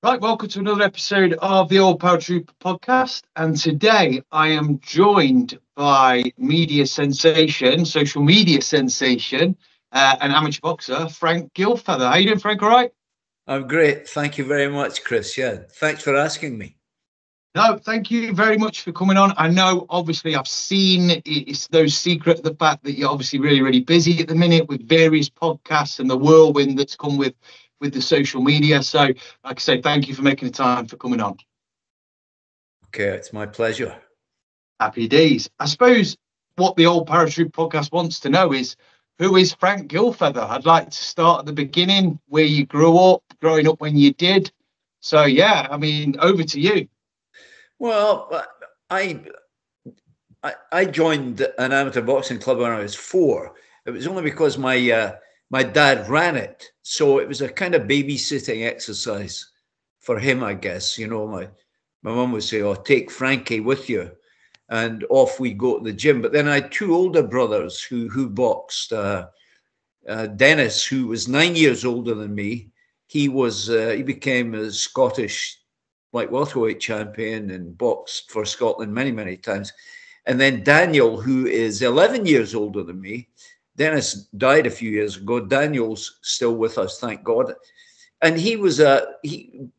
Right, welcome to another episode of the Old Paratrooper podcast. And today I am joined by media sensation, social media sensation, and amateur boxer, Frank Gilfeather. How you doing, Frank? All right? I'm great. Thank you very much, Chris. Yeah, thanks for asking me. No, thank you very much for coming on. I know, obviously, I've seen it's no secret the fact that you're obviously really, really busy at the minute with various podcasts and the whirlwind that's come with the social media. So, like I say, thank you for making the time for coming on. Okay, it's my pleasure. Happy days. I suppose what the Old Parachute podcast wants to know is, who is Frank Gilfeather? I'd like to start at the beginning, where you grew up, growing up when you did. So, yeah, I mean, over to you. Well, I joined an amateur boxing club when I was 4. It was only because my dad ran it, so it was a kind of babysitting exercise for him, I guess. You know, my mum would say, "Oh, take Frankie with you," and off we go to the gym. But then I had 2 older brothers who boxed. Dennis, who was 9 years older than me, he became a Scottish light welterweight champion and boxed for Scotland many times. And then Daniel, who is 11 years older than me. Dennis died a few years ago. Daniel's still with us, thank God. And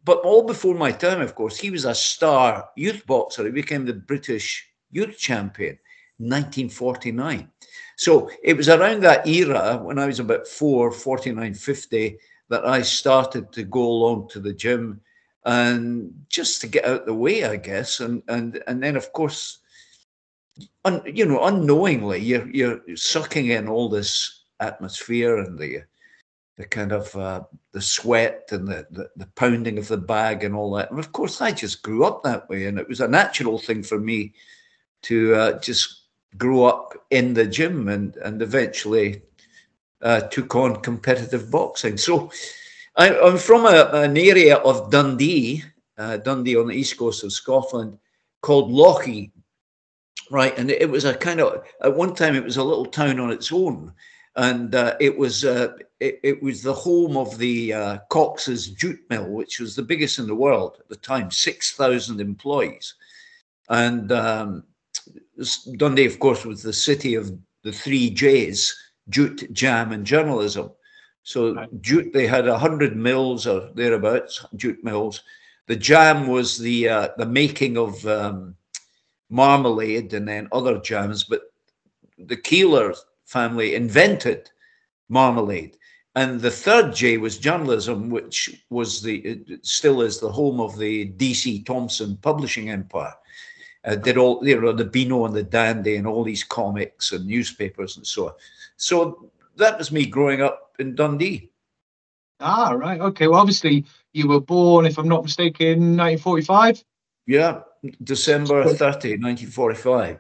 but all before my time, of course, he was a star youth boxer. He became the British youth champion in 1949. So it was around that era, when I was about 4, 49, 50, that I started to go along to the gym and just to get out the way, I guess. And then, of course, unknowingly, you're sucking in all this atmosphere and the kind of the sweat and the pounding of the bag and all that. And of course, I just grew up that way, and it was a natural thing for me to just grew up in the gym and eventually took on competitive boxing. So I'm from an area of Dundee on the east coast of Scotland, called Lochee, right? And it was a kind of, at one time, it was a little town on its own. And it was the home of the Cox's jute mill, which was the biggest in the world at the time, 6,000 employees. And Dundee, of course, was the city of the 3 J's: jute, jam, and journalism. So jute, they had 100 mills or thereabouts, jute mills. The jam was the making of marmalade and then other jams. But the Keeler family invented marmalade. And the 3rd J was journalism, which was it still is the home of the D.C. Thomson publishing empire. Did all, the Beano and the Dandy and all these comics and newspapers and so on. So that was me growing up in Dundee. Ah, right. Okay. Well, obviously, you were born, if I'm not mistaken, 1945? Yeah, December 30, 1945.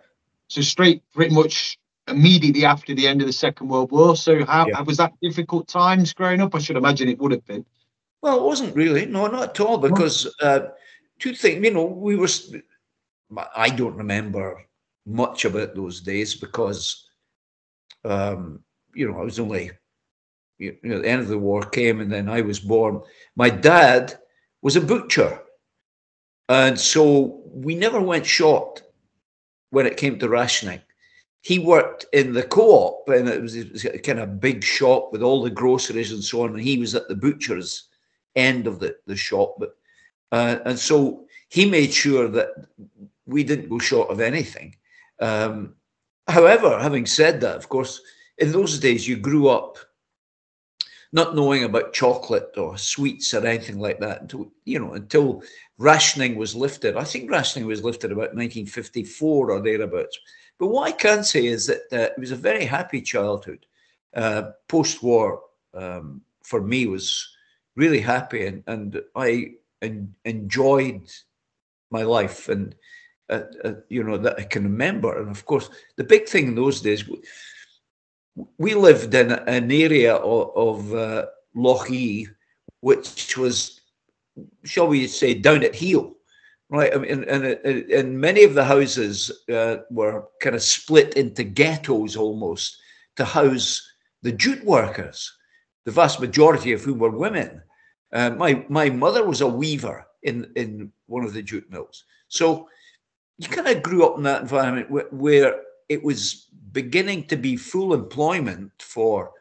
So straight, pretty much immediately after the end of the Second World War. So how was that difficult times growing up? I should imagine it would have been. Well, it wasn't really. No, not at all. Because 2 things, I don't remember much about those days because, I was only, the end of the war came and then I was born. My dad was a butcher. And so we never went short when it came to rationing. He worked in the co-op, and it was a kind of big shop with all the groceries and so on. And he was at the butcher's end of the shop. But and so he made sure that we didn't go short of anything. However, having said that, of course, in those days, you grew up not knowing about chocolate or sweets or anything like that until rationing was lifted. I think rationing was lifted about 1954 or thereabouts. But what I can say is that it was a very happy childhood. Post-war, for me, was really happy, and I enjoyed my life, and that I can remember. And of course, the big thing in those days, we lived in an area of Lochee, which was, shall we say, down at heel, right? I mean, and many of the houses were kind of split into ghettos almost to house the jute workers, the vast majority of whom were women. My mother was a weaver in one of the jute mills. So you kind of grew up in that environment where it was beginning to be full employment for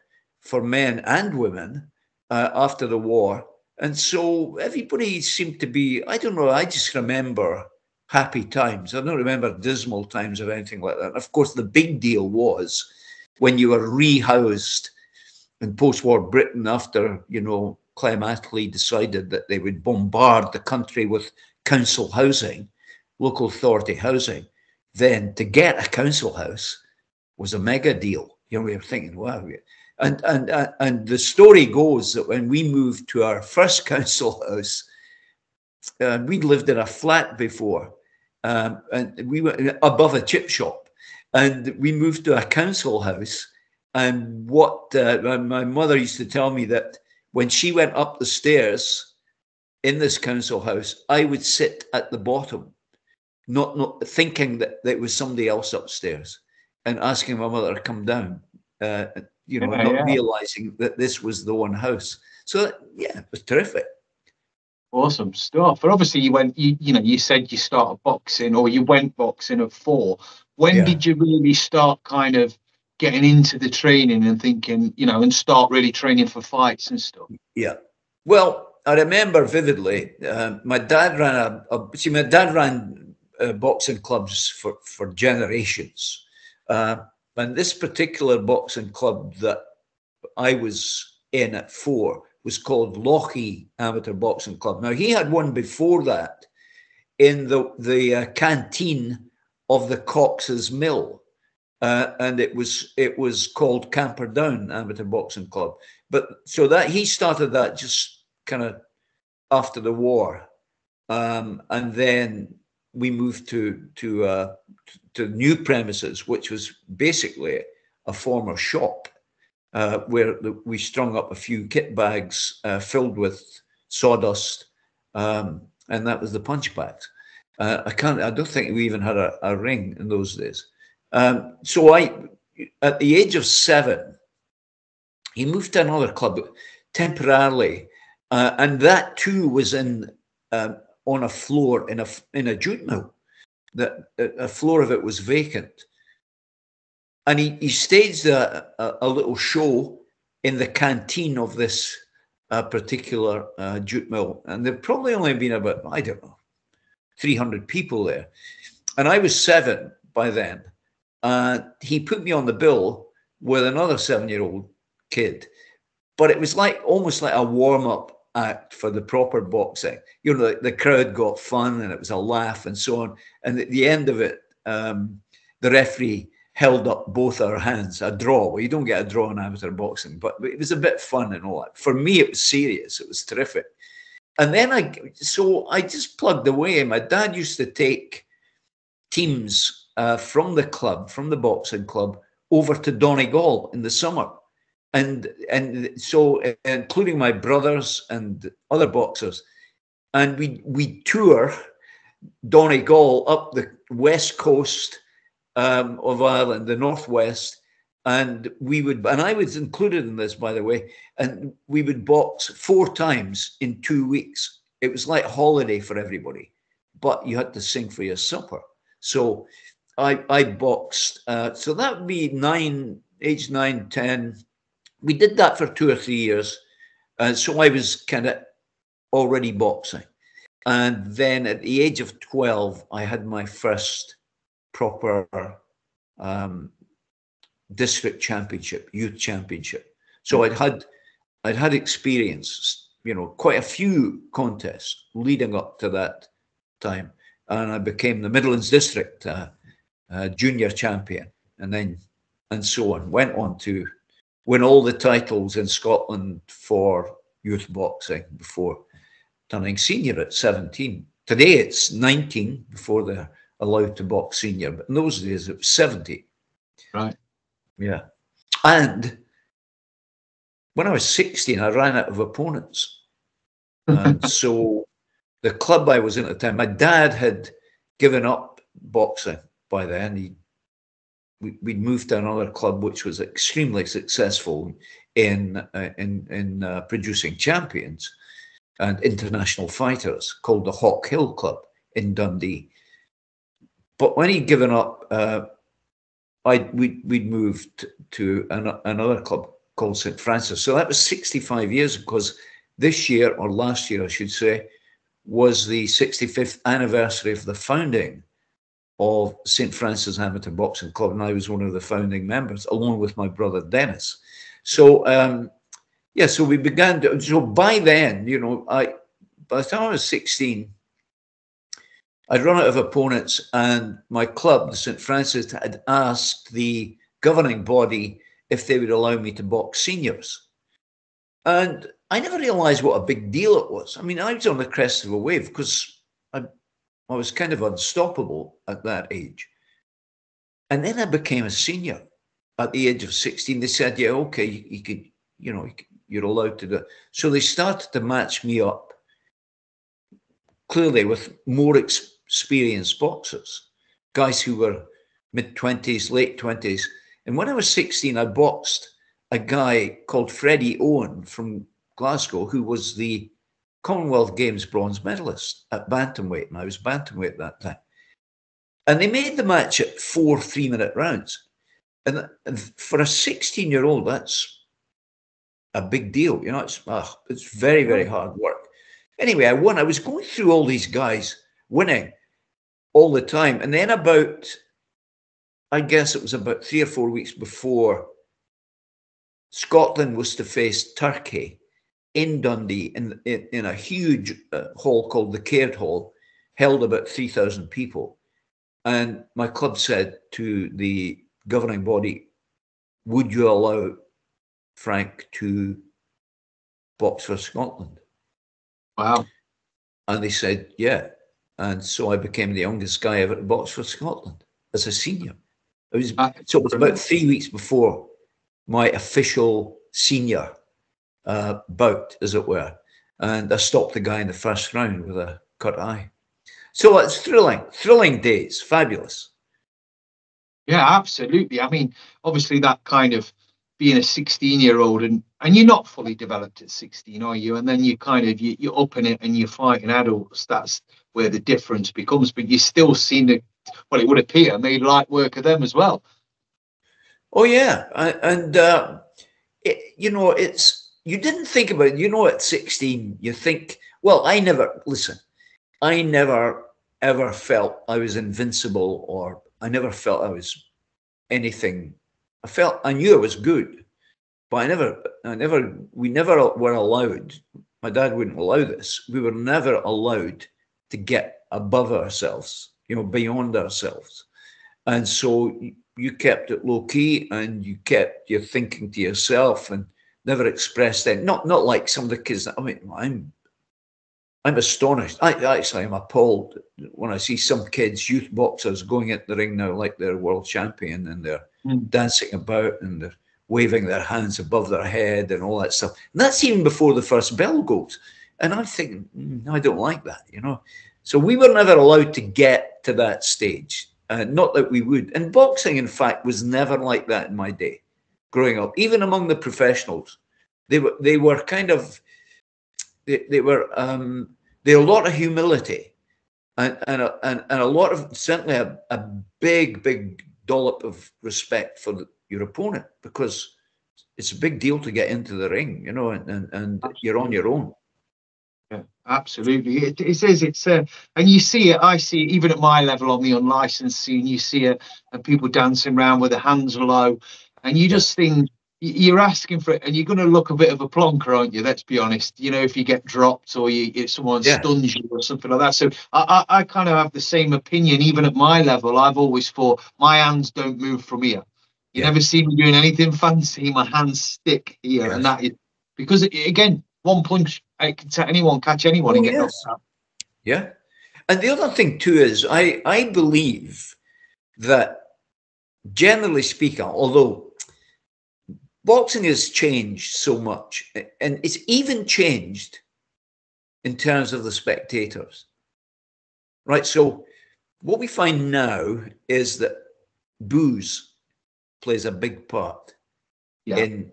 men and women after the war. And so everybody seemed to be, I don't know, I just remember happy times. I don't remember dismal times or anything like that. And of course, the big deal was when you were rehoused in post-war Britain after, Clem Attlee decided that they would bombard the country with council housing, local authority housing. Then to get a council house was a mega deal. We were thinking, wow. And the story goes that when we moved to our first council house, we'd lived in a flat before, and we were above a chip shop, and we moved to a council house. And what my mother used to tell me that when she went up the stairs in this council house, I would sit at the bottom, not thinking that there was somebody else upstairs, and asking my mother to come down, not realizing that this was the one house. So yeah, it was terrific. Awesome stuff. But obviously you said you started boxing, or you went boxing at 4. When did you really start kind of getting into the training and thinking, and start really training for fights and stuff? Yeah. Well, I remember vividly, my dad ran boxing clubs for generations. And this particular boxing club that I was in at 4 was called Lochie Amateur Boxing Club. Now, he had one before that in the canteen of the Cox's Mill. And it was called Camperdown Amateur Boxing Club. But so that he started that just kind of after the war. And then we moved to new premises, which was basically a former shop, where we strung up a few kit bags filled with sawdust, and that was the punch bags. I don't think we even had a ring in those days. So at the age of 7, he moved to another club temporarily, and that too was on a floor in a jute mill. That a floor of it was vacant. And he staged a little show in the canteen of this particular jute mill. And there'd probably only been about, 300 people there. And I was 7 by then. He put me on the bill with another 7-year-old kid. But it was almost like a warm-up act for the proper boxing. The crowd got fun and it was a laugh and so on. And at the end of it, the referee held up both our hands, a draw. Well, you don't get a draw in amateur boxing, but it was a bit fun and all that. For me, it was serious. It was terrific. And then I just plugged away. My dad used to take teams from the club, from the boxing club, over to Donegal in the summer. And so, including my brothers and other boxers, and we tour Donegal up the west coast of Ireland, the northwest, and I was included in this, by the way, and we would box 4 times in 2 weeks. It was like holiday for everybody, but you had to sing for your supper. So I boxed. So that would be age 9, 10. We did that for 2 or 3 years. So I was kind of already boxing. And then at the age of 12, I had my first proper district championship, youth championship. So I'd had experience, quite a few contests leading up to that time. And I became the Midlands District junior champion, and so on. Went on to win all the titles in Scotland for youth boxing before turning senior at 17. Today it's 19 before they're allowed to box senior, but in those days it was 70. Right. Yeah. And when I was 16, I ran out of opponents. And so the club I was in at the time, my dad had given up boxing by then. We'd moved to another club which was extremely successful in producing champions. and international fighters called the Hawk Hill Club in Dundee. But when he'd given up, we'd moved to another club called St. Francis. So that was 65 years, because this year, or last year, I should say, was the 65th anniversary of the founding of St. Francis Amateur Boxing Club, and I was one of the founding members, along with my brother Dennis. So yeah, so we began to, so by then, you know, by the time I was 16, I'd run out of opponents, and my club, the St. Francis, had asked the governing body if they would allow me to box seniors. And I never realized what a big deal it was. I mean, I was on the crest of a wave, because I was kind of unstoppable at that age. And then I became a senior at the age of 16. They said, yeah, okay, you could, you know, you're allowed to do it. So they started to match me up, clearly with more experienced boxers, guys who were mid-20s, late 20s. And when I was 16, I boxed a guy called Freddie Owen from Glasgow, who was the Commonwealth Games bronze medalist at bantamweight, and I was bantamweight at that time. And they made the match at 4 3-minute rounds. And for a 16-year-old, that's a big deal. You know, it's very, very hard work. Anyway, I won. I was going through all these guys winning all the time. And then I guess it was about 3 or 4 weeks before, Scotland was to face Turkey in Dundee in a huge hall called the Caird Hall, held about 3,000 people. And my club said to the governing body, would you allow Frank to box for Scotland? Wow. And they said, yeah. And so I became the youngest guy ever to box for Scotland as a senior. So it was about 3 weeks before my official senior bout, as it were. And I stopped the guy in the first round with a cut eye. So it's thrilling days, fabulous. Yeah, absolutely. I mean, obviously that kind of being a 16-year-old and you're not fully developed at 16, are you? And then you kind of, you're up in it and you're fighting adults. That's where the difference becomes. But you still seem to, well, it would appear, made light work of them as well. Oh, yeah. And you know, you didn't think about it. You know, at 16, you think, well, I never ever felt I was invincible, or I never felt I was anything. I knew I was good, but we never were allowed. My dad wouldn't allow this. We were never allowed to get above ourselves, you know, beyond ourselves. And so you kept it low key, and you kept your thinking to yourself, and never expressed that. Not like some of the kids. I mean, I'm astonished. I'm appalled when I see some kids, youth boxers, going into the ring now like they're world champion, and they're dancing about, and they're waving their hands above their head and all that stuff. And that's even before the first bell goes. And I'm thinking, I don't like that, you know. So we were never allowed to get to that stage. Not that we would. And boxing, in fact, was never like that in my day, growing up. Even among the professionals, they were kind of, they were a lot of humility, and a lot of, certainly a big dollop of respect for your opponent, because it's a big deal to get into the ring, you know, and you're on your own. Yeah, absolutely. It is. It's and you see it. I see it even at my level on the unlicensed scene. You see it, and people dancing around with their hands low, and you just think you're asking for it, and you're going to look a bit of a plonker, aren't you? Let's be honest. You know, if you get dropped or if someone stuns you or something like that. So I kind of have the same opinion. Even at my level, I've always thought my hands don't move from here. You never see me doing anything fancy. My hands stick here, and that is because again, one punch, it can catch anyone and get knocked out. Yeah. And the other thing too is I believe that, generally speaking, although boxing has changed so much, and it's even changed in terms of the spectators, right? So what we find now is that booze plays a big part in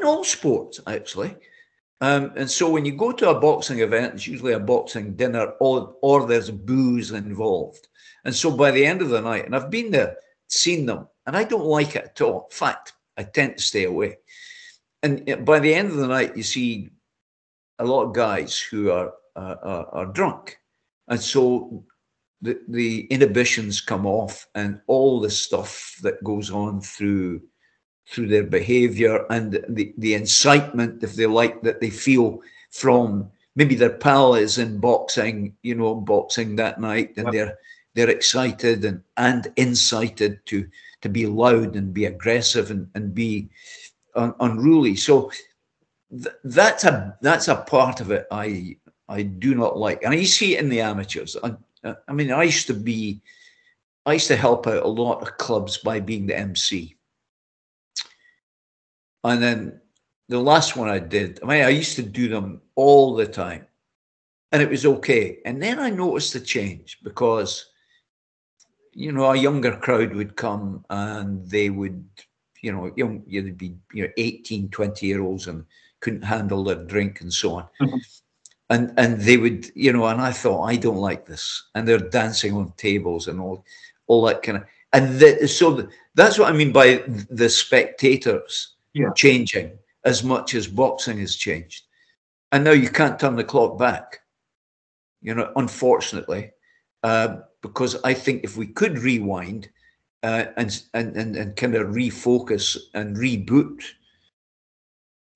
all sports, actually. And so when you go to a boxing event, it's usually a boxing dinner, or there's booze involved. And so by the end of the night, and I've been there, seen them, and I don't like it at all. In fact, I tend to stay away. And by the end of the night, you see a lot of guys who are drunk, and so the inhibitions come off, and all the stuff that goes on through their behavior, and the incitement, if they like, that they feel from maybe their pal is in boxing, boxing that night, and they're excited and incited to be loud and be aggressive and be unruly. So that's a part of it I do not like, and I see it in the amateurs. I mean, I used to help out a lot of clubs by being the MC. And then the last one I did, I mean, I used to do them all the time, and it was okay. And then I noticed a change because, a younger crowd would come, and they would, you'd be 18, 20-year-olds and couldn't handle their drink and so on. Mm-hmm. And they would, and I thought, I don't like this. And they're dancing on tables and all that kind of, and so that's what I mean by the spectators changing as much as boxing has changed. And now you can't turn the clock back, unfortunately, because I think if we could rewind and kind of refocus and reboot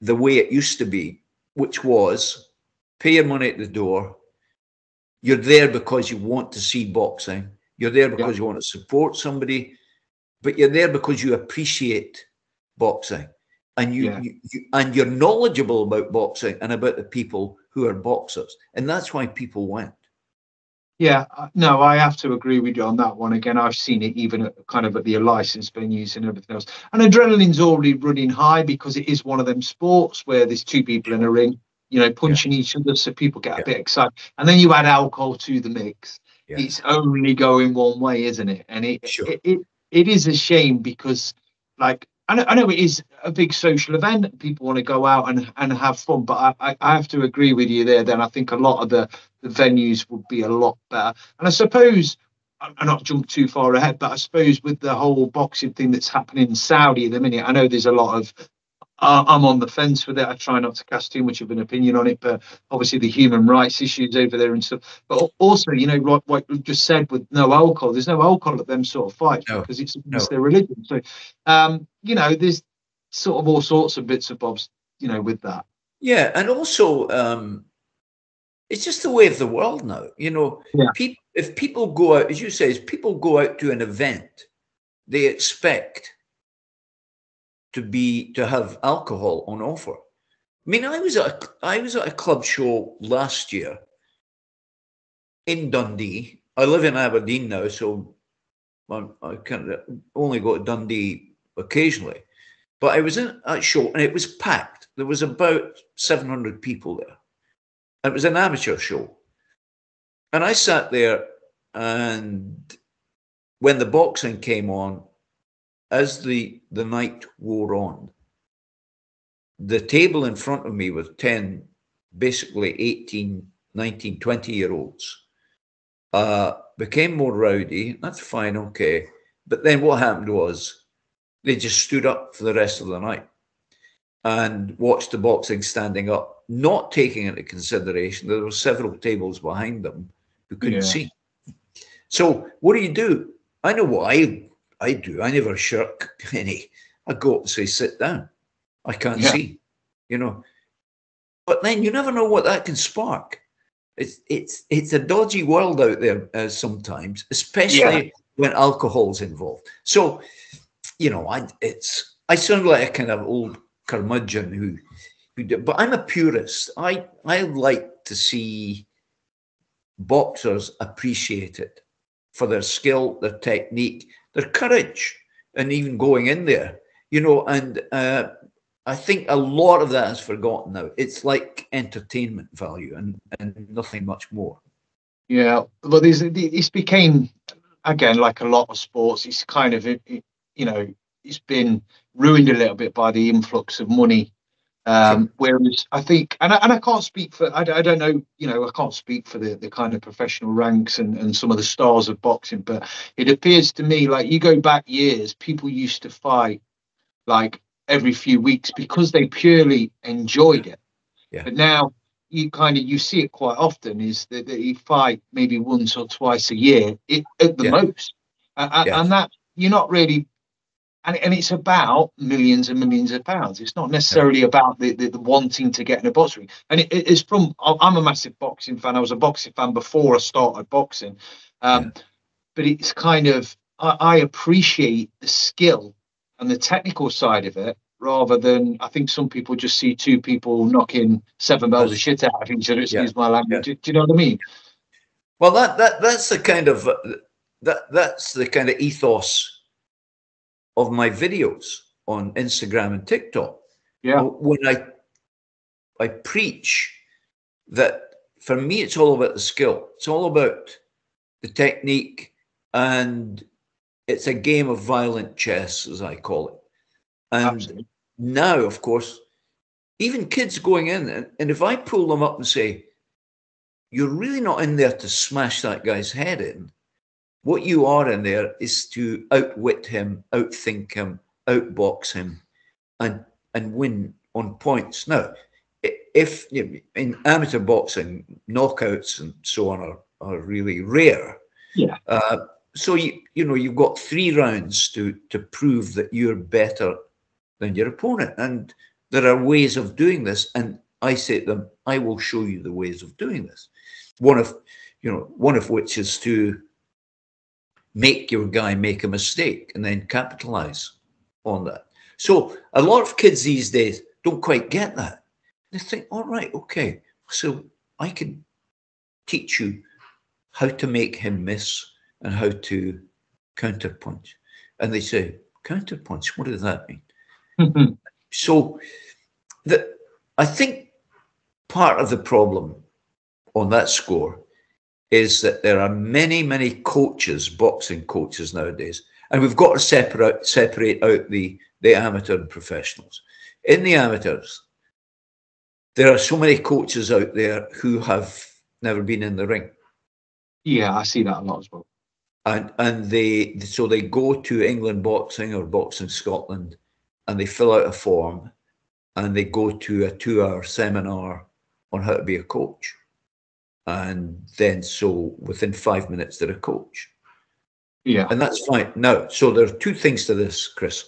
the way it used to be, which was pay your money at the door. You're there because you want to see boxing. You're there because you want to support somebody, but you're there because you appreciate boxing, and you're knowledgeable about boxing and about the people who are boxers, and that's why people went. Yeah, no, I have to agree with you on that one. Again, I've seen it even at the licensed venues and everything else. And adrenaline's already running high because it is one of them sports where there's two people in a ring, punching each other, so people get a bit excited. And then you add alcohol to the mix. Yes. It's only going one way, isn't it? And it is a shame because, like, I know it is a big social event. People want to go out and have fun, but I have to agree with you there. Then I think a lot of the venues would be a lot better. And I suppose, I'm not jump too far ahead, but I suppose with the whole boxing thing that's happening in Saudi at the minute, I know there's a lot of, I'm on the fence with it. I try not to cast too much of an opinion on it, but obviously the human rights issues over there and stuff. But also, what you just said with no alcohol, there's no alcohol at them sort of fights because it's their religion. So, there's sort of all sorts of bits and bobs, with that. Yeah, and also, it's just the way of the world now. If people go out, as you say, if people go out to an event, they expect to have alcohol on offer. I mean, I was at a club show last year in Dundee. I live in Aberdeen now, so I can only go to Dundee occasionally. But I was in a show and it was packed. There was about 700 people there. It was an amateur show. And I sat there, and when the boxing came on, as the night wore on, the table in front of me with 10, basically 18, 19, 20-year-olds became more rowdy. That's fine, okay. But then what happened was they just stood up for the rest of the night and watched the boxing standing up, not taking into consideration that there were several tables behind them who couldn't see. So what do? I know what I do. I never shirk any. I go up and say, sit down. I can't see, But then you never know what that can spark. It's a dodgy world out there sometimes, especially when alcohol's involved. So, I sound like a kind of old curmudgeon who but I'm a purist. I like to see boxers appreciated for their skill, their technique, their courage, and even going in there, and I think a lot of that is forgotten now. It's like entertainment value and nothing much more. Yeah, but this became, again, like a lot of sports, it's kind of, it's been ruined a little bit by the influx of money Sure. Whereas I think, and I can't speak for, I don't know, I can't speak for the kind of professional ranks and some of the stars of boxing, but it appears to me like you go back years, people used to fight like every few weeks because they purely enjoyed it. Yeah. But now you see it quite often is that you fight maybe once or twice a year at the Yeah. most, Yes. and that you're not really. And it's about millions and millions of pounds. It's not Yeah. necessarily about the wanting to get in a box ring. And it is from, I'm a massive boxing fan. I was a boxing fan before I started boxing. Yeah. But it's kind of, I appreciate the skill and the technical side of it rather than, I think some people just see two people knocking seven bells of That's, shit out of each other. yeah. Excuse my language. Yeah. Do you know what I mean? Well, that's the kind of that's the kind of ethos of my videos on Instagram and TikTok. Yeah. When I preach that for me, it's all about the skill. It's all about the technique, and it's a game of violent chess, as I call it. And Absolutely. now, of course, even kids going in, and if I pull them up and say, you're really not in there to smash that guy's head in. What you are in there is to outwit him, outthink him, outbox him, and win on points. Now, if in amateur boxing, knockouts and so on are really rare. Yeah. So you've got 3 rounds to prove that you're better than your opponent, and there are ways of doing this. And I say to them, I will show you the ways of doing this. One of which is to make your guy make a mistake and then capitalize on that. So a lot of kids these days don't quite get that. They think, all right, okay, so I can teach you how to make him miss and how to counterpunch. And they say, counterpunch, what does that mean? So I think part of the problem on that score is that there are many, many coaches, boxing coaches nowadays, and we've got to separate out the amateur and professionals. In the amateurs, there are so many coaches out there who have never been in the ring. Yeah, I see that a lot as well. And they go to England Boxing or Boxing Scotland, and they fill out a form, and they go to a 2-hour seminar on how to be a coach. And then so within 5 minutes, they're a coach. Yeah. And that's fine. Now, so there are 2 things to this, Chris.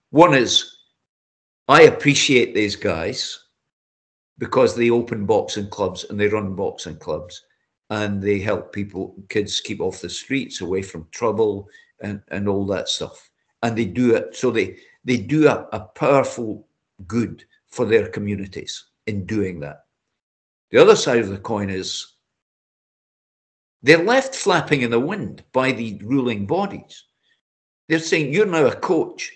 One is I appreciate these guys because they open boxing clubs and they run boxing clubs and they help kids keep off the streets, away from trouble and all that stuff. And they do it. So they do a powerful good for their communities in doing that. The other side of the coin is they're left flapping in the wind by the ruling bodies. They're saying, you're now a coach.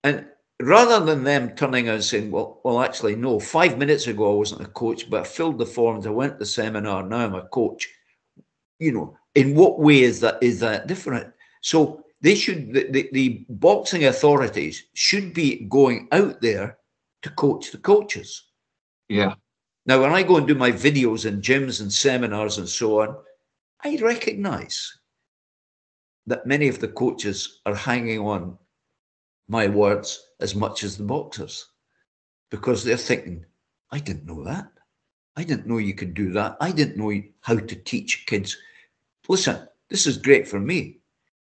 And rather than them turning out and saying, well, actually, no, 5 minutes ago I wasn't a coach, but I filled the forms, I went to the seminar, now I'm a coach. In what way is that different? So they should, the boxing authorities should be going out there to coach the coaches. Yeah. Now, when I go and do my videos in gyms and seminars and so on, I recognize that many of the coaches are hanging on my words as much as the boxers, because they're thinking, I didn't know that. I didn't know you could do that. I didn't know how to teach kids. Listen, this is great for me.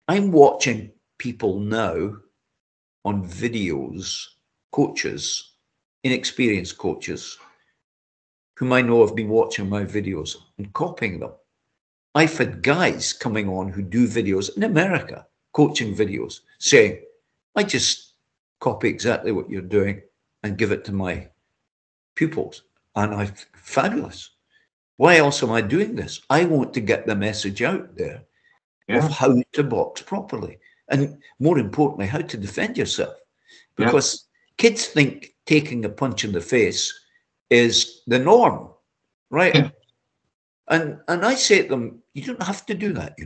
I'm watching people now on videos, coaches, inexperienced coaches, whom I know have been watching my videos and copying them. I've had guys coming on who do videos in America, coaching videos, saying, I just copy exactly what you're doing and give it to my pupils. And fabulous. Why else am I doing this? I want to get the message out there of how to box properly. And more importantly, how to defend yourself. Because kids think taking a punch in the face is the norm, right? Yeah. And I say to them, you don't have to do that,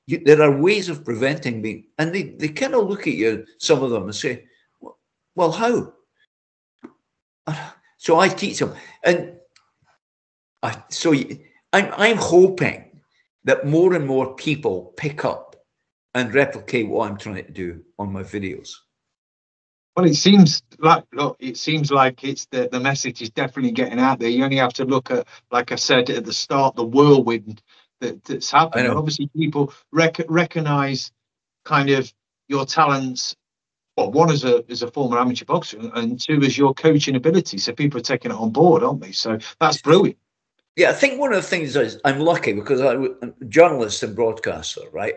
there are ways of preventing being, and they kind of look at you, some of them, and say, well, how? So I teach them, and I'm hoping that more and more people pick up and replicate what I'm trying to do on my videos. Well, it seems like, look, it seems like it's the message is definitely getting out there. You only have to look at, like I said at the start, the whirlwind that's I happened. And know. obviously people recognize kind of your talents. Well, one as a former amateur boxer, and two as your coaching ability. So people are taking it on board, aren't they? So that's brilliant. Yeah, I think one of the things is I'm lucky because I'm a journalist and broadcaster, right?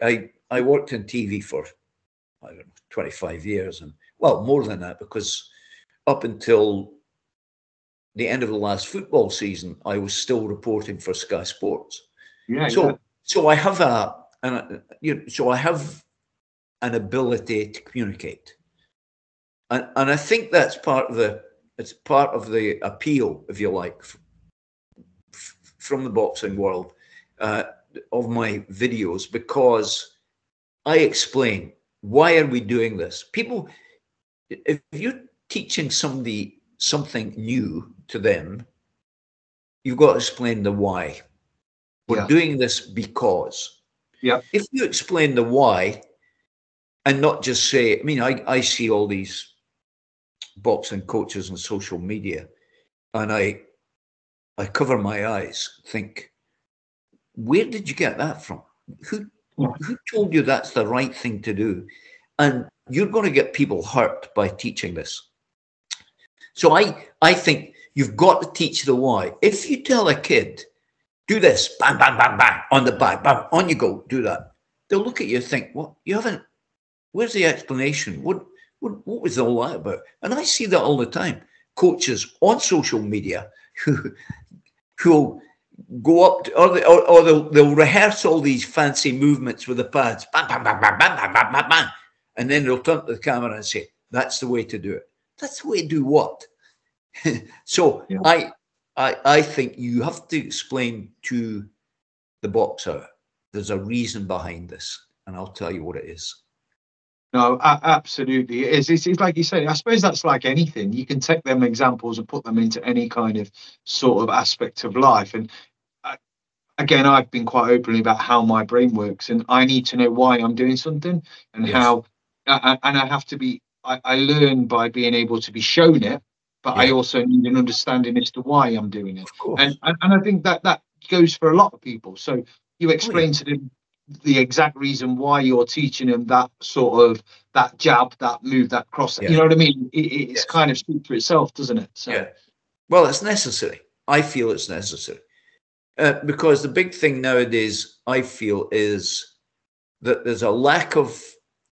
I worked in TV for, I don't know, 25 years, and well, more than that, because up until the end of the last football season, I was still reporting for Sky Sports. Yeah, So I have I have an ability to communicate, and I think that's part of the appeal, if you like, from the boxing world of my videos, because I explain why are we doing this. People, if you're teaching somebody something new to them, you've got to explain the why. We're doing this because. Yeah. If you explain the why and not just say, I mean, I see all these boxing coaches on social media, and I cover my eyes, think, where did you get that from? Who told you that's the right thing to do? And you're going to get people hurt by teaching this. So I think you've got to teach the why. If you tell a kid, do this, bang, bang, bang, bang, on the back, bang, on you go, do that. They'll look at you and think, what, you haven't, where's the explanation? What was all that about? And I see that all the time. Coaches on social media who'll go up to, or they'll rehearse all these fancy movements with the pads, bang, bang, bang, bang, bang, bang, bang, bang, bang, and then they'll turn to the camera and say, that's the way to do it. That's the way to do what? So yeah. I think you have to explain to the boxer, there's a reason behind this, and I'll tell you what it is. No, absolutely. It is. It's like you say, I suppose that's like anything. You can take them examples and put them into any kind of sort of aspect of life. And again, I've been quite openly about how my brain works, and I need to know why I'm doing something and how, and I have to be, I learn by being able to be shown it, but I also need an understanding as to why I'm doing it. And I think that goes for a lot of people. So you explain to them the exact reason why you're teaching them that sort of, that jab, that move, that cross, you know what I mean? It's kind of speaks for itself, doesn't it? So well, it's necessary. I feel it's necessary because the big thing nowadays, I feel, is that there's a lack of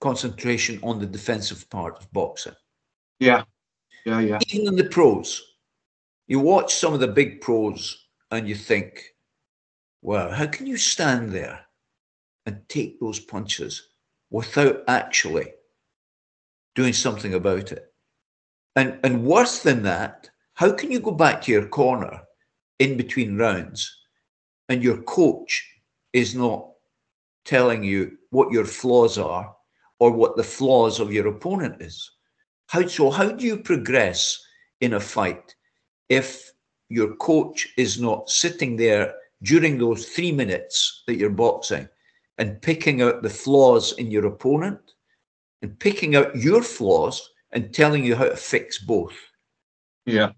concentration on the defensive part of boxing. Yeah. Even in the pros, you watch some of the big pros and you think, wow, how can you stand there and take those punches without actually doing something about it? And worse than that, how can you go back to your corner in between rounds and your coach is not telling you what your flaws are or what the flaws of your opponent is? How do you progress in a fight if your coach is not sitting there during those 3 minutes that you're boxing and picking out the flaws in your opponent and picking out your flaws and telling you how to fix both? Yeah.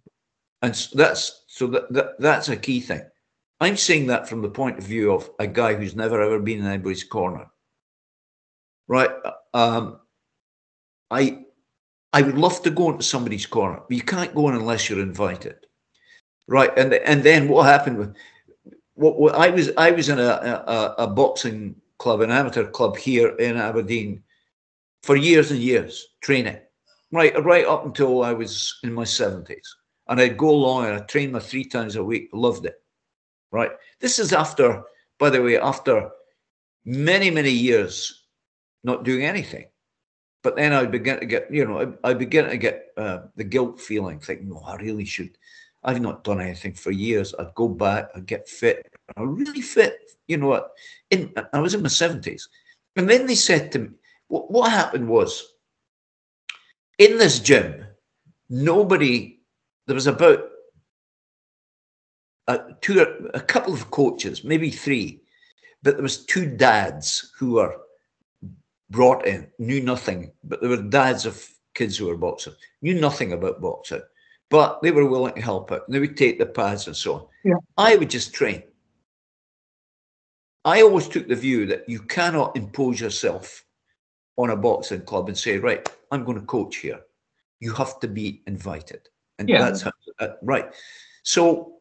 And that's a key thing. I'm saying that from the point of view of a guy who's never ever been in anybody's corner. Right? I would love to go into somebody's corner, but you can't go in unless you're invited. Right? And then what happened with I was in a boxing club, an amateur club here in Aberdeen for years and years, training. Right up until I was in my 70s. And I'd go along and I'd train my 3 times a week. Loved it. Right. This is after, by the way, after many, many years not doing anything. But then I began to get, the guilt feeling, thinking, no, I really should. I've not done anything for years. I'd go back, I'd get fit. I'm really fit. You know what? I was in my 70s. And then they said to me, what happened was, in this gym, nobody there was about a couple of coaches, maybe three, but there was two dads who were brought in, knew nothing, but they were dads of kids who were boxers, knew nothing about boxing, but they were willing to help out. They would take the pads and so on. Yeah. I would just train. I always took the view that you cannot impose yourself on a boxing club and say, right, I'm going to coach here. You have to be invited. And that's how, right. So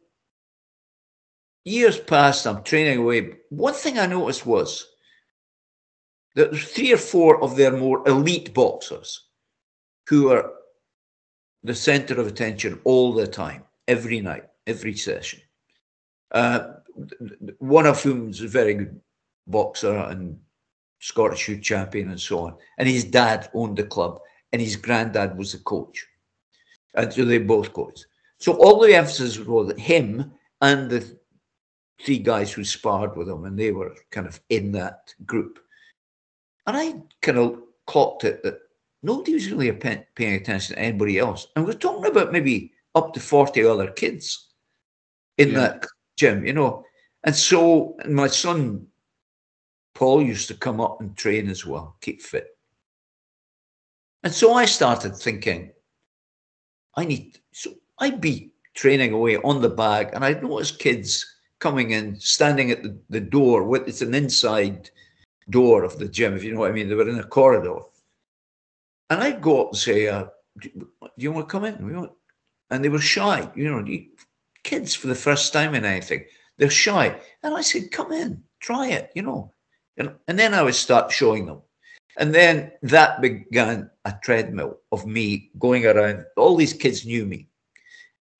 years passed, I'm training away. One thing I noticed was that there's 3 or 4 of their more elite boxers who are the center of attention all the time, every night, every session. One of whom is a very good boxer and Scottish youth champion and so on. And his dad owned the club and his granddad was the coach. And so they both coached. So all the emphasis was on him and the 3 guys who sparred with him, and they were kind of in that group. And I kind of clocked it that nobody was really paying attention to anybody else. And we're talking about maybe up to 40 other kids in that gym, you know. And so my son, Paul, used to come up and train as well, keep fit. And so I started thinking, so I'd be training away on the bag, and I'd notice kids coming in, standing at the door. It's an inside door of the gym, if you know what I mean. They were in a corridor. And I'd go up and say, do you want to come in? And they were shy, you know, kids for the first time in anything. They're shy. And I said, come in, try it, you know. And then I would start showing them. And then that began a treadmill of me going around. All these kids knew me.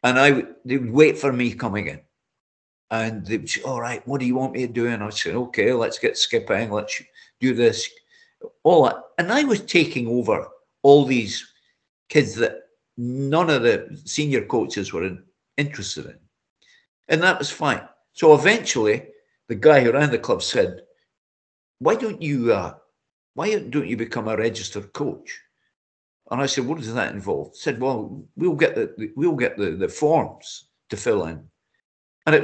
And they would wait for me coming in. And they would say, all right, what do you want me to do? And I would say, okay, let's get skipping. Let's do this. All that. And I was taking over all these kids that none of the senior coaches were interested in. And that was fine. So eventually, the guy who ran the club said, why don't you become a registered coach? And I said, what does that involve? He said, well, we'll get the forms to fill in. And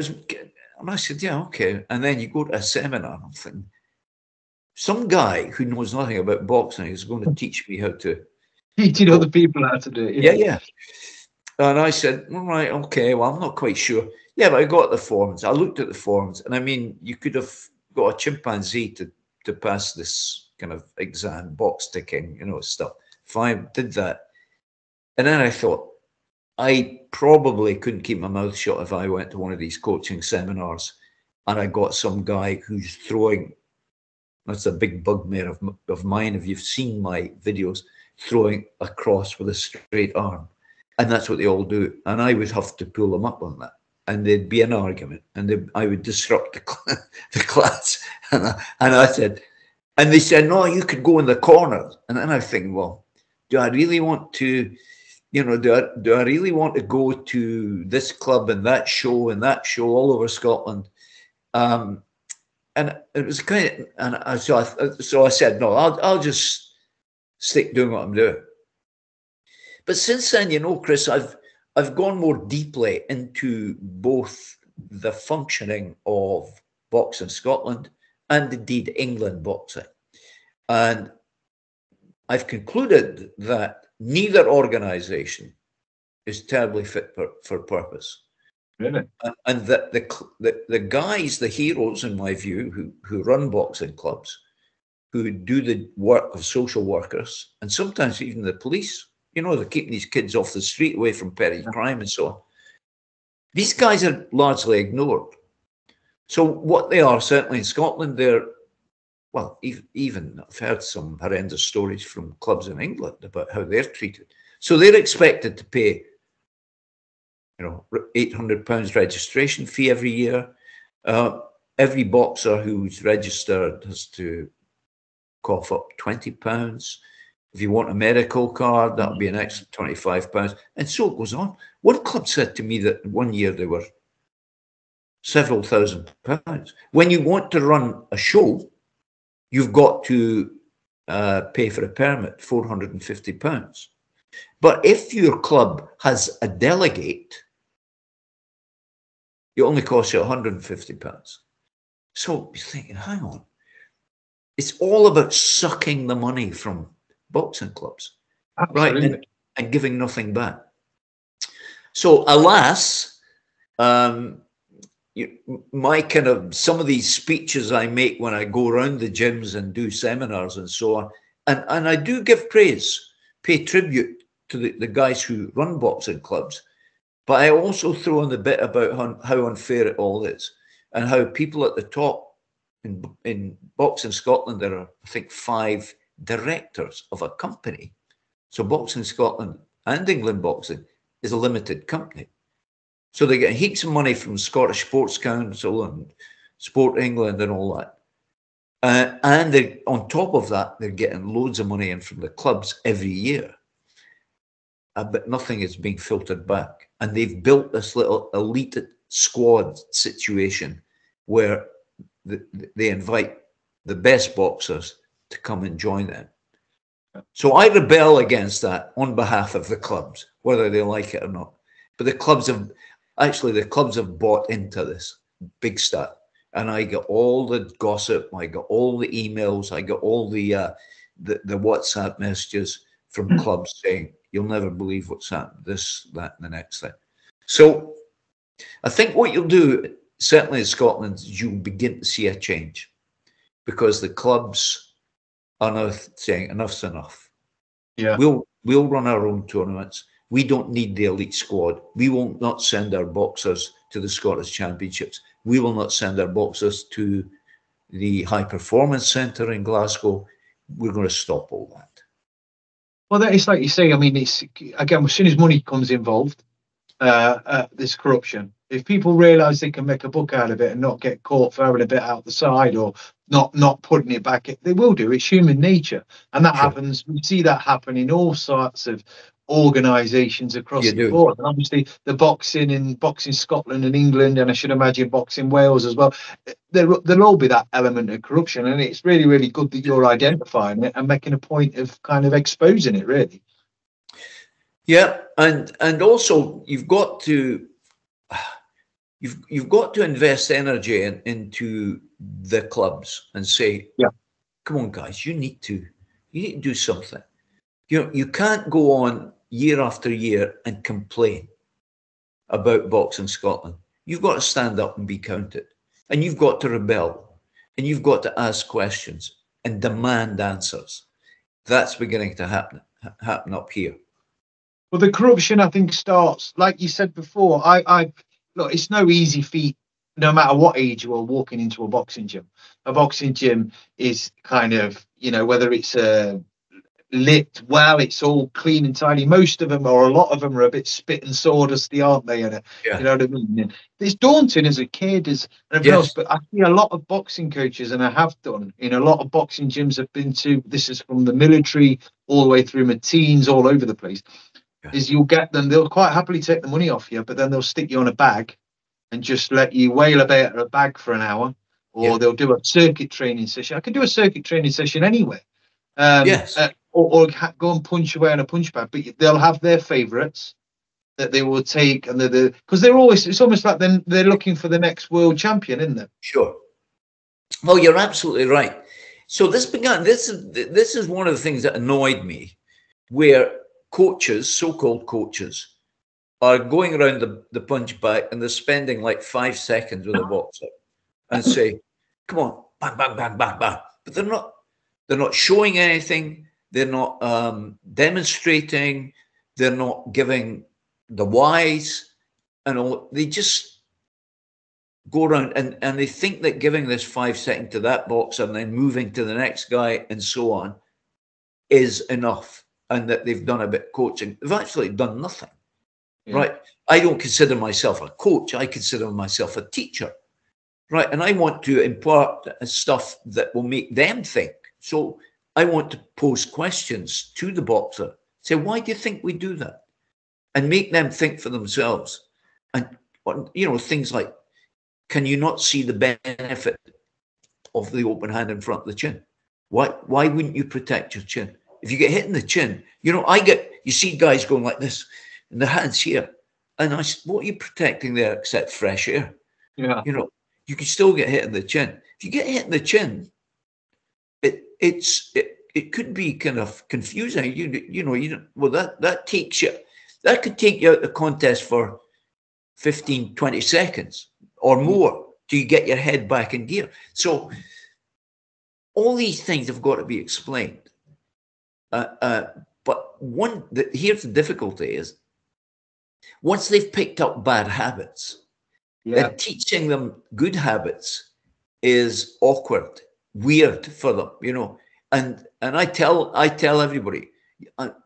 I said, yeah, okay. And then you go to a seminar, and I'm thinking, some guy who knows nothing about boxing is going to teach me how to teaching other people how to do it. Yeah. And I said, all right, okay, well, I'm not quite sure. Yeah, but I got the forms. I looked at the forms, and I mean, you could have got a chimpanzee to pass this kind of exam, box ticking, you know, stuff. Fine, did that. And then I thought, I probably couldn't keep my mouth shut if I went to one of these coaching seminars and I got some guy who's throwing, that's a big bugbear of mine, if you've seen my videos, throwing across with a straight arm. And that's what they all do. And I would have to pull them up on that. And there'd be an argument. And I would disrupt the class. And I said, and they said, no, you could go in the corner. And then I think, well, do I really want to, you know, do I really want to go to this club and that show all over Scotland? And it was kind of, and so I said, no, I'll just stick doing what I'm doing. But since then, you know, Chris, I've gone more deeply into both the functioning of boxing Scotland and indeed England boxing. And I've concluded that neither organisation is terribly fit for purpose. Really? And that the guys, the heroes, in my view, who run boxing clubs, who do the work of social workers, and sometimes even the police, you know, they're keeping these kids off the street, away from petty crime and so on. These guys are largely ignored. So what they are, certainly in Scotland, they're, well, even I've heard some horrendous stories from clubs in England about how they're treated. So they're expected to pay, you know, £800 registration fee every year. Every boxer who's registered has to cough up £20. If you want a medical card, that'll be an extra £25. And so it goes on. One club said to me that one year they were several £1,000s. When you want to run a show, you've got to pay for a permit, £450. But if your club has a delegate, it only costs you £150. So you're thinking, hang on, it's all about sucking the money from boxing clubs, Absolutely. right, and giving nothing back. So alas, my kind of, some of these speeches I make when I go around the gyms and do seminars and so on, and I do give praise, pay tribute to the guys who run boxing clubs, but I also throw in the bit about how unfair it all is, and how people at the top in Boxing Scotland, there are, I think, 5 directors of a company. So Boxing Scotland and England Boxing is a limited company. So they get heaps of money from Scottish Sports Council and Sport England and all that. And on top of that, they're getting loads of money in from the clubs every year. But nothing is being filtered back. And they've built this little elite squad situation where they invite the best boxers to come and join them. So I rebel against that on behalf of the clubs, whether they like it or not. But the clubs have bought into this big stuff. And I get all the gossip, I got all the emails, I got all the WhatsApp messages from clubs saying, you'll never believe what's happened, this, that, and the next thing. So I think what you'll do, certainly in Scotland, is you'll begin to see a change, because the clubs are now saying enough's enough. Yeah. We'll run our own tournaments. We don't need the elite squad. We will not send our boxers to the Scottish Championships. We will not send our boxers to the High Performance Centre in Glasgow. We're going to stop all that. Well, it's like you say. I mean, it's, again, as soon as money comes involved, this corruption. If people realise they can make a book out of it and not get caught for having a bit out the side or not putting it back, they will do. It's human nature, and that happens. We see that happen in all sorts of organisations across the board. And obviously, the boxing in Boxing Scotland and England, and I should imagine Boxing Wales as well. There'll all be that element of corruption, and it's really, really good that you're identifying it and making a point of kind of exposing it, really. Yeah, and also you've got to invest energy into the clubs and say, yeah, come on, guys, you need to do something. You can't go on year after year and complain about Boxing Scotland. You've got to stand up and be counted, and you've got to rebel, and you've got to ask questions and demand answers. That's beginning to happen up here. Well, the corruption, I think, starts, like you said before. Look, it's no easy feat, no matter what age you are, walking into a boxing gym. A boxing gym is kind of, whether it's lit well, it's all clean and tidy. Most of them, or a lot of them, are a bit spit and sawdusty, aren't they? And you know what I mean? And it's daunting as a kid, and everything else. But I see a lot of boxing coaches, and I have done in a lot of boxing gyms I've been to. This is from the military all the way through my teens, all over the place. Is you'll get them, they'll quite happily take the money off you, but then they'll stick you on a bag and just let you wail about a bag for an hour, or they'll do a circuit training session. I can do a circuit training session anywhere. Or go and punch away on a punch bag, but they'll have their favourites that they will take, and because they're always, it's almost like they're looking for the next world champion, isn't it? Sure. Well, you're absolutely right. So this is one of the things that annoyed me, where coaches, so-called coaches, are going around the punch bag and they're spending like 5 seconds with a boxer and say, come on, bang, bang, bang, bang, bang. But they're not showing anything. They're not demonstrating. They're not giving the whys and all. They just go around and they think that giving this 5 seconds to that boxer and then moving to the next guy and so on is enough, and that they've done a bit of coaching. They've actually done nothing, right? I don't consider myself a coach. I consider myself a teacher, right? And I want to impart stuff that will make them think. So I want to pose questions to the boxer, say, why do you think we do that? And make them think for themselves. And, things like, can you not see the benefit of the open hand in front of the chin? Why wouldn't you protect your chin? If you get hit in the chin, I get you see guys going like this, and the hands here. And I said, what are you protecting there except fresh air? Yeah. You know, you can still get hit in the chin. If you get hit in the chin, it could be kind of confusing. Well, that takes you, that could take you out of the contest for 15, 20 seconds or more till you get your head back in gear. So all these things have got to be explained. But here's the difficulty is, once they've picked up bad habits, then teaching them good habits is awkward, weird for them, you know. And I tell everybody,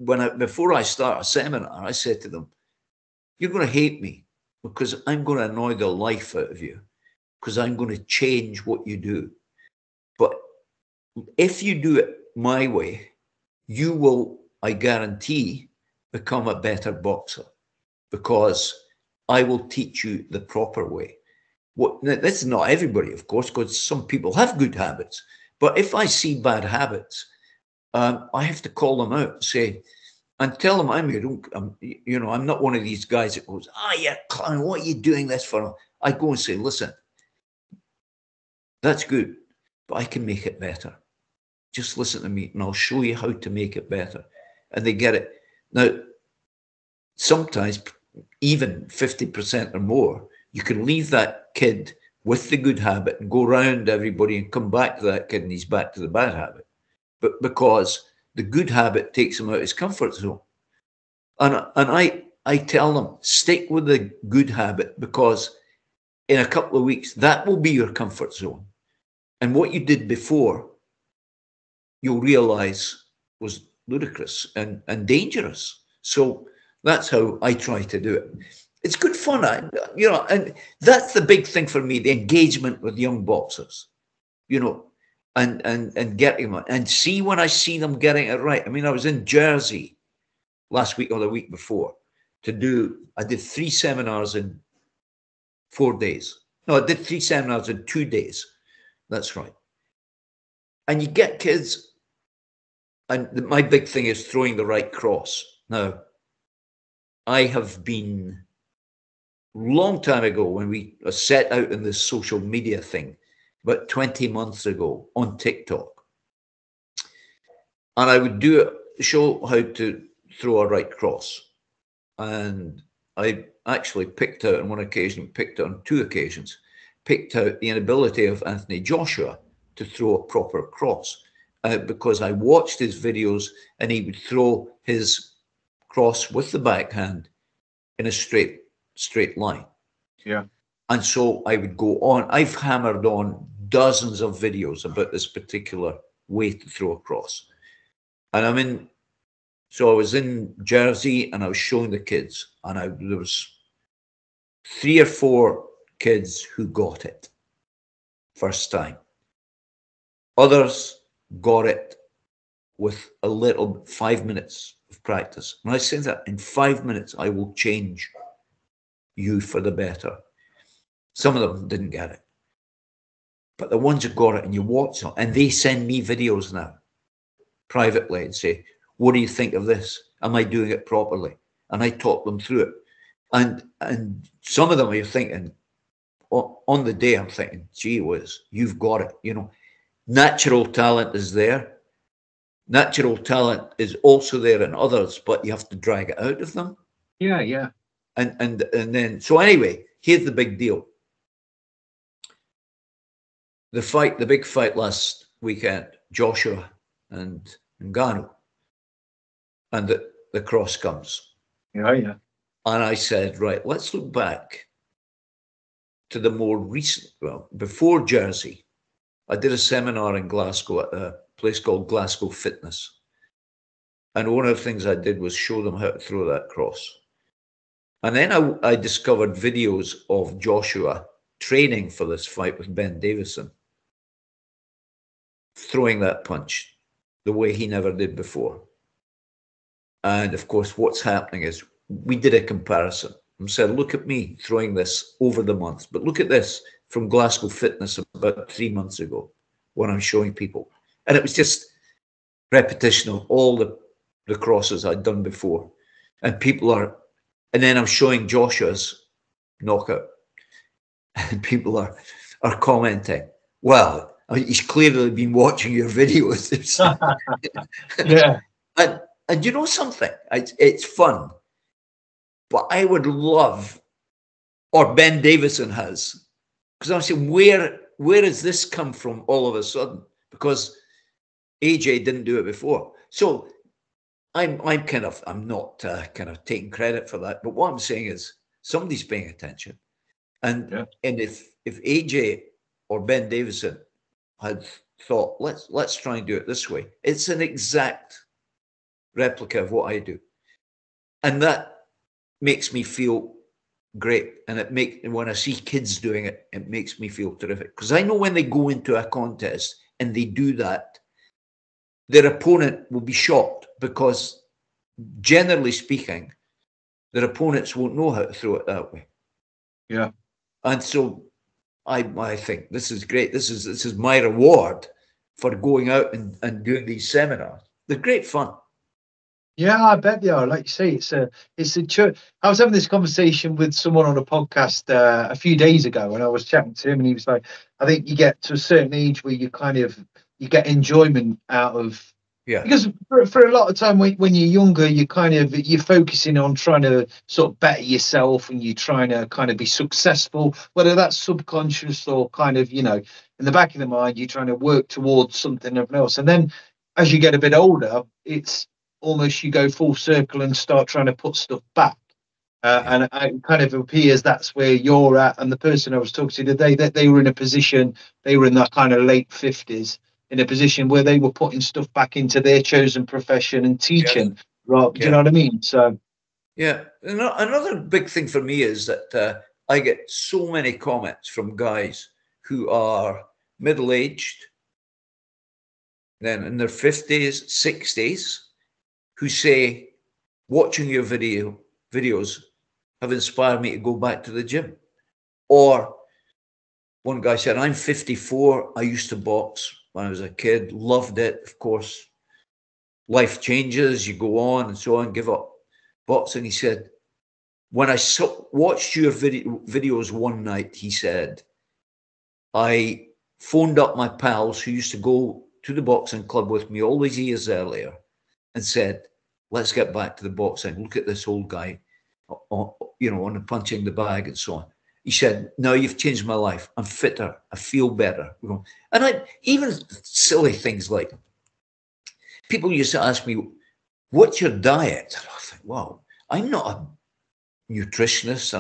before I start a seminar, I say to them, you're going to hate me because I'm going to annoy the life out of you, because I'm going to change what you do. But if you do it my way, you will, I guarantee, become a better boxer, because I will teach you the proper way. This is not everybody, of course, because some people have good habits. But if I see bad habits, I have to call them out and say, and tell them I'm not one of these guys that goes, yeah, clown, what are you doing this for? I go and say, listen, that's good, but I can make it better. Just listen to me and I'll show you how to make it better. And they get it. Now, sometimes even 50% or more, you can leave that kid with the good habit and go around everybody and come back to that kid and he's back to the bad habit. But because the good habit takes him out of his comfort zone. And I tell them, stick with the good habit, because in a couple of weeks, that will be your comfort zone. And what you did before, you'll realize was ludicrous and dangerous. So that's how I try to do it. It's good fun, and that's the big thing for me, the engagement with young boxers, and getting them, and see when I see them getting it right. I mean, I was in Jersey last week or the week before I did 3 seminars in 4 days. No, I did 3 seminars in 2 days. That's right. And you get kids, and my big thing is throwing the right cross. Now, I have been, long time ago, when we set out in this social media thing, about 20 months ago on TikTok, and I would show how to throw a right cross. And I actually picked out on 2 occasions, picked out the inability of Anthony Joshua to throw a proper cross, because I watched his videos and he would throw his cross with the backhand in a straight line. Yeah. And so I would go on. I've hammered on dozens of videos about this particular way to throw a cross. And so I was in Jersey and I was showing the kids, and there was 3 or 4 kids who got it first time. Others got it with a little 5 minutes of practice. And I said that in 5 minutes, I will change you for the better. Some of them didn't get it. But the ones who got it, and you watch them, and they send me videos now privately and say, what do you think of this? Am I doing it properly? And I talk them through it. And some of them are thinking, on the day, I'm thinking, gee whiz, you've got it. Natural talent is there. Natural talent is also there in others, but you have to drag it out of them. Yeah, yeah. And then, so anyway, here's the big deal. The big fight last weekend, Joshua and Ngannou, and the cross comes. Yeah, yeah. And I said, right, let's look back to the more recent, before Jersey. I did a seminar in Glasgow at a place called Glasgow Fitness. And one of the things I did was show them how to throw that cross. And then I discovered videos of Joshua training for this fight with Ben Davison, throwing that punch the way he never did before. And of course, what's happening is we did a comparison and said, look at me throwing this over the months, but look at this from Glasgow Fitness about 3 months ago when I'm showing people. And it was just repetition of all the the crosses I'd done before. And people are, and then I'm showing Joshua's knockout, and people are commenting, well, he's clearly been watching your videos. Yeah. And you know something? It's fun. But I would love, or Ben Davison has, because I'm saying, where has this come from all of a sudden? Because AJ didn't do it before. So I'm not kind of taking credit for that. But what I'm saying is somebody's paying attention. And if AJ or Ben Davison had thought, let's try and do it this way, it's an exact replica of what I do. And that makes me feel great. And when I see kids doing it, it makes me feel terrific. Because I know when they go into a contest and they do that, their opponent will be shocked, because generally speaking, their opponents won't know how to throw it that way. Yeah. And so I think this is great. This is my reward for going out and doing these seminars. They're great fun. Yeah, I bet they are. Like you say, it's a church. I was having this conversation with someone on a podcast a few days ago, and I was chatting to him, and he was like, I think you get to a certain age where you get enjoyment out of. Yeah. Because for a lot of time when you're younger, you're focusing on trying to sort of better yourself, and you're trying to kind of be successful, whether that's subconscious or kind of, in the back of the mind, you're trying to work towards something else. And then as you get a bit older, it's almost you go full circle and start trying to put stuff back. And it kind of appears that's where you're at. And the person I was talking to today, that they were in a position, they were in that kind of late 50s, in a position where they were putting stuff back into their chosen profession and teaching. Yes. Right? Do you know what I mean? So yeah, another big thing for me is that I get so many comments from guys who are middle-aged, then in their 50s, 60s, who say, watching your videos have inspired me to go back to the gym. Or one guy said, I'm 54. I used to box when I was a kid, loved it. Of course, life changes, you go on and so on, give up boxing. He said, when I watched your videos one night, he said, I phoned up my pals who used to go to the boxing club with me all these years earlier and said, let's get back to the boxing. Look at this old guy, on the punching the bag and so on. He said, no, you've changed my life. I'm fitter. I feel better. And even silly things like, people used to ask me, what's your diet? And I think, wow, I'm not a nutritionist.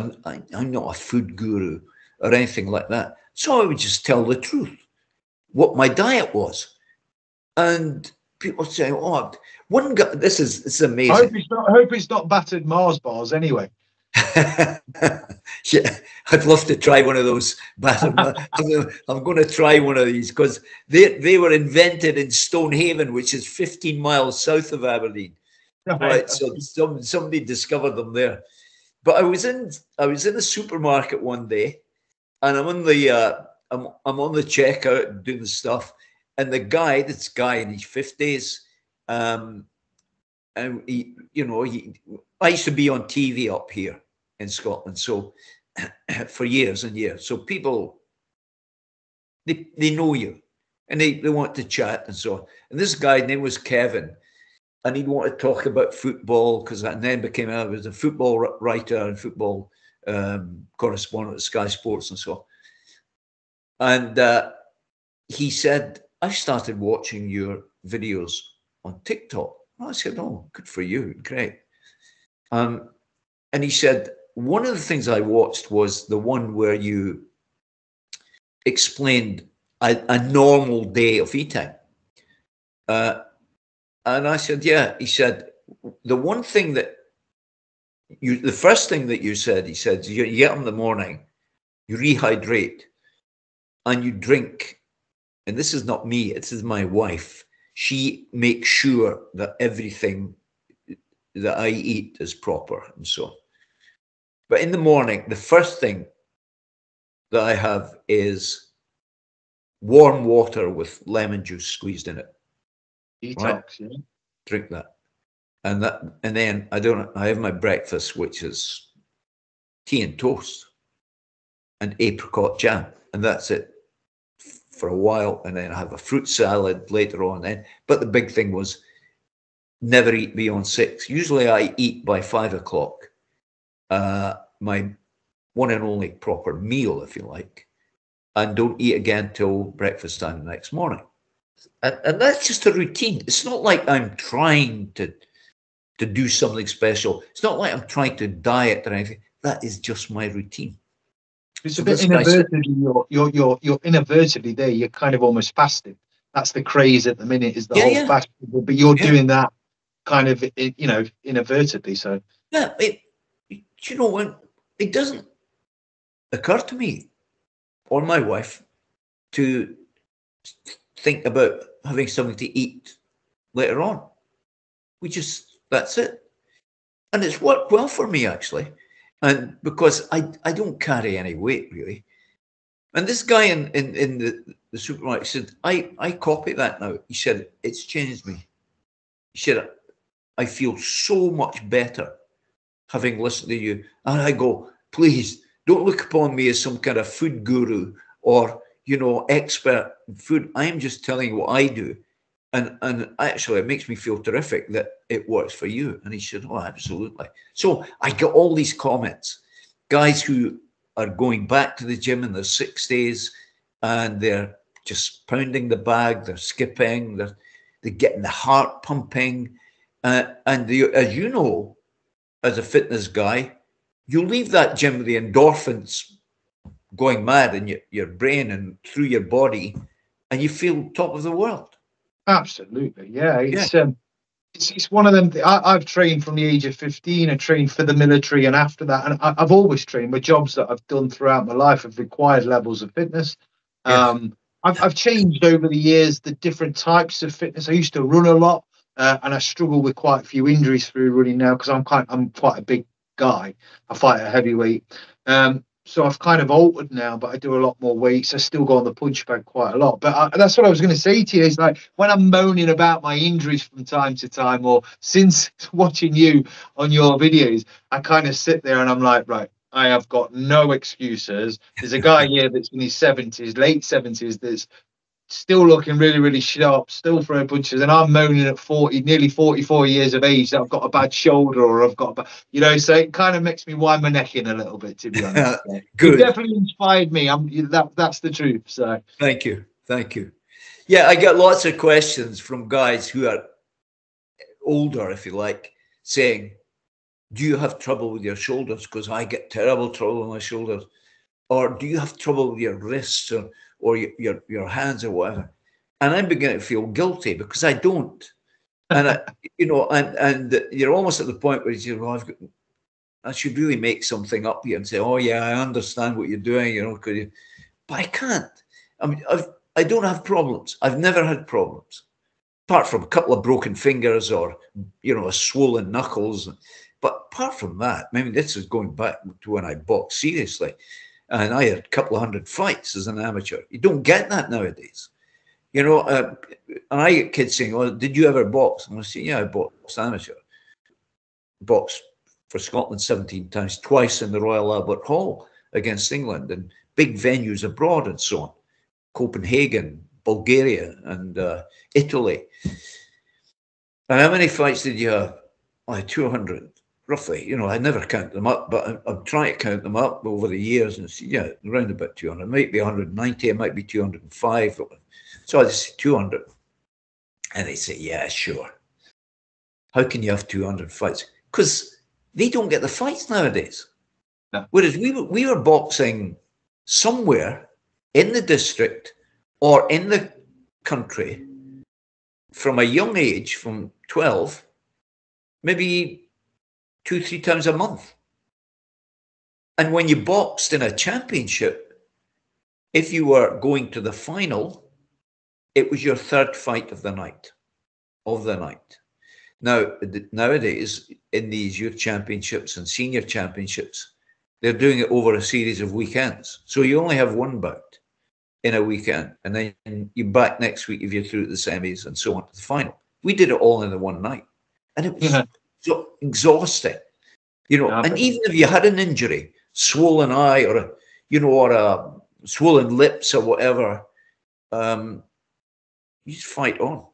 I'm not a food guru or anything like that. So I would just tell the truth, what my diet was. And people say, oh, one guy, this is amazing. I hope it's not battered Mars bars anyway. Yeah, I'd love to try one of those. I'm going to try one of these, because they were invented in Stonehaven, which is 15 miles south of Aberdeen. Right. So somebody discovered them there. But I was in a supermarket one day, and I'm on the checkout doing the stuff, and this guy in his 50s, and I used to be on TV up here in Scotland, so for years and years. So people, they know you, and they want to chat and so on. And this guy's name was Kevin, and he'd want to talk about football, because that then became I was a football writer and football correspondent at Sky Sports and so on. And he said, I started watching your videos on TikTok. I said, oh, good for you. Great. And he said, one of the things I watched was the one where you explained a normal day of eating. And I said, yeah. He said, the first thing that you said, he said, you get up in the morning, you rehydrate, and you drink. And this is not me, this is my wife. She makes sure that everything that I eat is proper and so on. But in the morning, the first thing that I have is warm water with lemon juice squeezed in it. Detox, right? yeah. Drink that. and then I have my breakfast, which is tea and toast and apricot jam, and that's it for a while. And then I have a fruit salad later on. But the big thing was never eat beyond 6. Usually I eat by 5 o'clock, my one and only proper meal, if you like, and don't eat again till breakfast time the next morning. And that's just a routine. It's not like I'm trying to do something special. It's not like I'm trying to diet or anything. That is just my routine. It's a bit inadvertently, you're inadvertently there. You're kind of almost fasting. That's the craze at the minute, is the whole fasting. But you're doing that kind of, inadvertently. So yeah, when it doesn't occur to me or my wife to think about having something to eat later on. That's it. And it's worked well for me, actually. And because I don't carry any weight, really. And this guy in the supermarket said, I copy that now. He said, it's changed me. He said, I feel so much better having listened to you. And I go, please, don't look upon me as some kind of food guru or, expert in food. I'm just telling you what I do. And actually, it makes me feel terrific that it works for you. And he said, oh, absolutely. So I get all these comments, guys who are going back to the gym in their 60s and they're just pounding the bag, they're skipping, they're getting the heart pumping. As you know, as a fitness guy, you leave that gym with the endorphins going mad in your brain and through your body, and you feel top of the world. Absolutely, yeah. It's one of them. I've trained from the age of 15. I trained for the military, and after that, and I've always trained. My jobs that I've done throughout my life have required levels of fitness. Yes. I've changed over the years the different types of fitness. I used to run a lot, and I struggle with quite a few injuries through running now because I'm quite a big guy. I fight a heavyweight. So I've kind of altered now, but I do a lot more weights. I still go on the punch bag quite a lot. But that's what I was going to say to you. Is like when I'm moaning about my injuries from time to time, or since watching you on your videos, I kind of sit there and I'm like, right, I have got no excuses. There's a guy here that's in his 70s, late 70s, that's still looking really, really sharp, still throwing punches, and I'm moaning at 40, nearly 44 years of age that I've got a bad shoulder or I've got a bad, so it kind of makes me wind my neck in a little bit, to be honest. So Good. It definitely inspired me. That's the truth. So thank you. Yeah, I get lots of questions from guys who are older, if you like, saying, do you have trouble with your shoulders? Because I get terrible trouble with my shoulders. Or do you have trouble with your wrists or your hands or whatever? And I'm beginning to feel guilty because I don't. And and you're almost at the point where you well, I should really make something up here and say, oh yeah, I understand what you're doing, but I can't. I mean, I don't have problems. I've never had problems, apart from a couple of broken fingers or a swollen knuckles. But apart from that, I mean, this is going back to when I boxed seriously. And I had a couple of 100 fights as an amateur. You don't get that nowadays. And I get kids saying, well, did you ever box? And I say, yeah, I boxed amateur. Boxed for Scotland 17 times, twice in the Royal Albert Hall against England and big venues abroad and so on. Copenhagen, Bulgaria, and Italy. And how many fights did you have? I had 200. Roughly, I never count them up, but I'm trying to count them up over the years and see, around about 200. It might be 190, it might be 205. So I just say 200. And they say, yeah, sure. How can you have 200 fights? Because they don't get the fights nowadays. No. Whereas we were boxing somewhere in the district or in the country from a young age, from 12, maybe 2-3 times a month. And when you boxed in a championship, if you were going to the final, it was your third fight of the night. Now, nowadays, in these youth championships and senior championships, they're doing it over a series of weekends. So you only have one bout in a weekend, and then you're back next week if you're through the semis and so on to the final. We did it all in the one night. and it was so exhausting, you know. And even if you had an injury, swollen eye or or a swollen lips or whatever, you just fight on.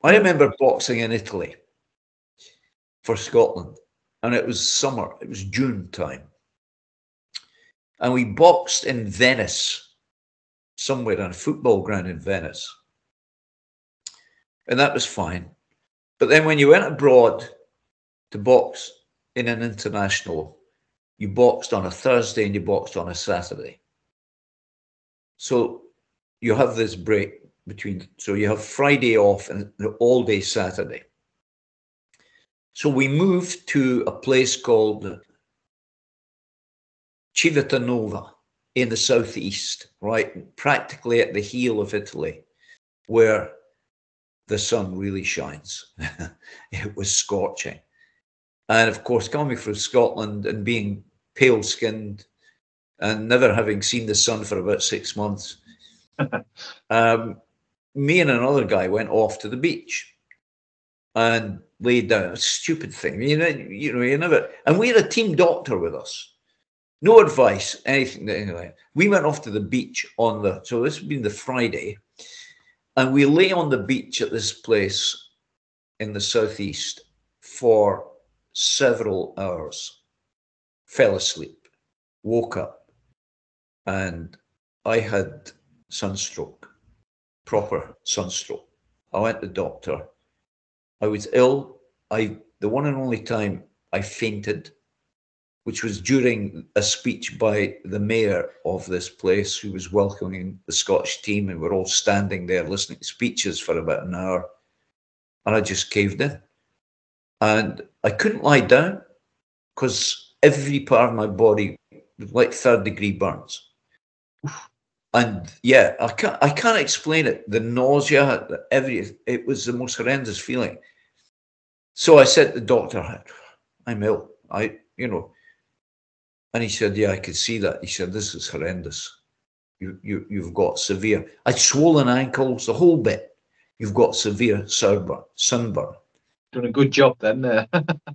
I remember boxing in Italy for Scotland, and it was summer, it was June time. And we boxed in Venice, somewhere on a football ground in Venice. And that was fine. But then when you went abroad to box in an international, you boxed on a Thursday and you boxed on a Saturday. So you have this break between, so you have Friday off and the all day Saturday. So we moved to a place called Civitanova in the southeast, right? Practically at the heel of Italy, where the sun really shines. It was scorching. And of course, coming from Scotland and being pale skinned and never having seen the sun for about 6 months, me and another guy went off to the beach and laid down a stupid thing. You never, and we had a team doctor with us. No advice, anything. Anyway, we went off to the beach so this had been the Friday, and we lay on the beach at this place in the southeast for several hours, fell asleep, woke up, and I had sunstroke, proper sunstroke. I went to the doctor. I was ill. The one and only time I fainted, which was during a speech by the mayor of this place, who was welcoming the Scottish team, and we're all standing there listening to speeches for about an hour, and I just caved in. And I couldn't lie down because every part of my body was like 3rd-degree burns. And yeah, I can't explain it. The nausea, it was the most horrendous feeling. So I said to the doctor, I'm ill. And he said, yeah, I could see that. He said, this is horrendous. You've got severe. I'd swollen ankles, the whole bit. You've got severe sunburn. Doing a good job then there.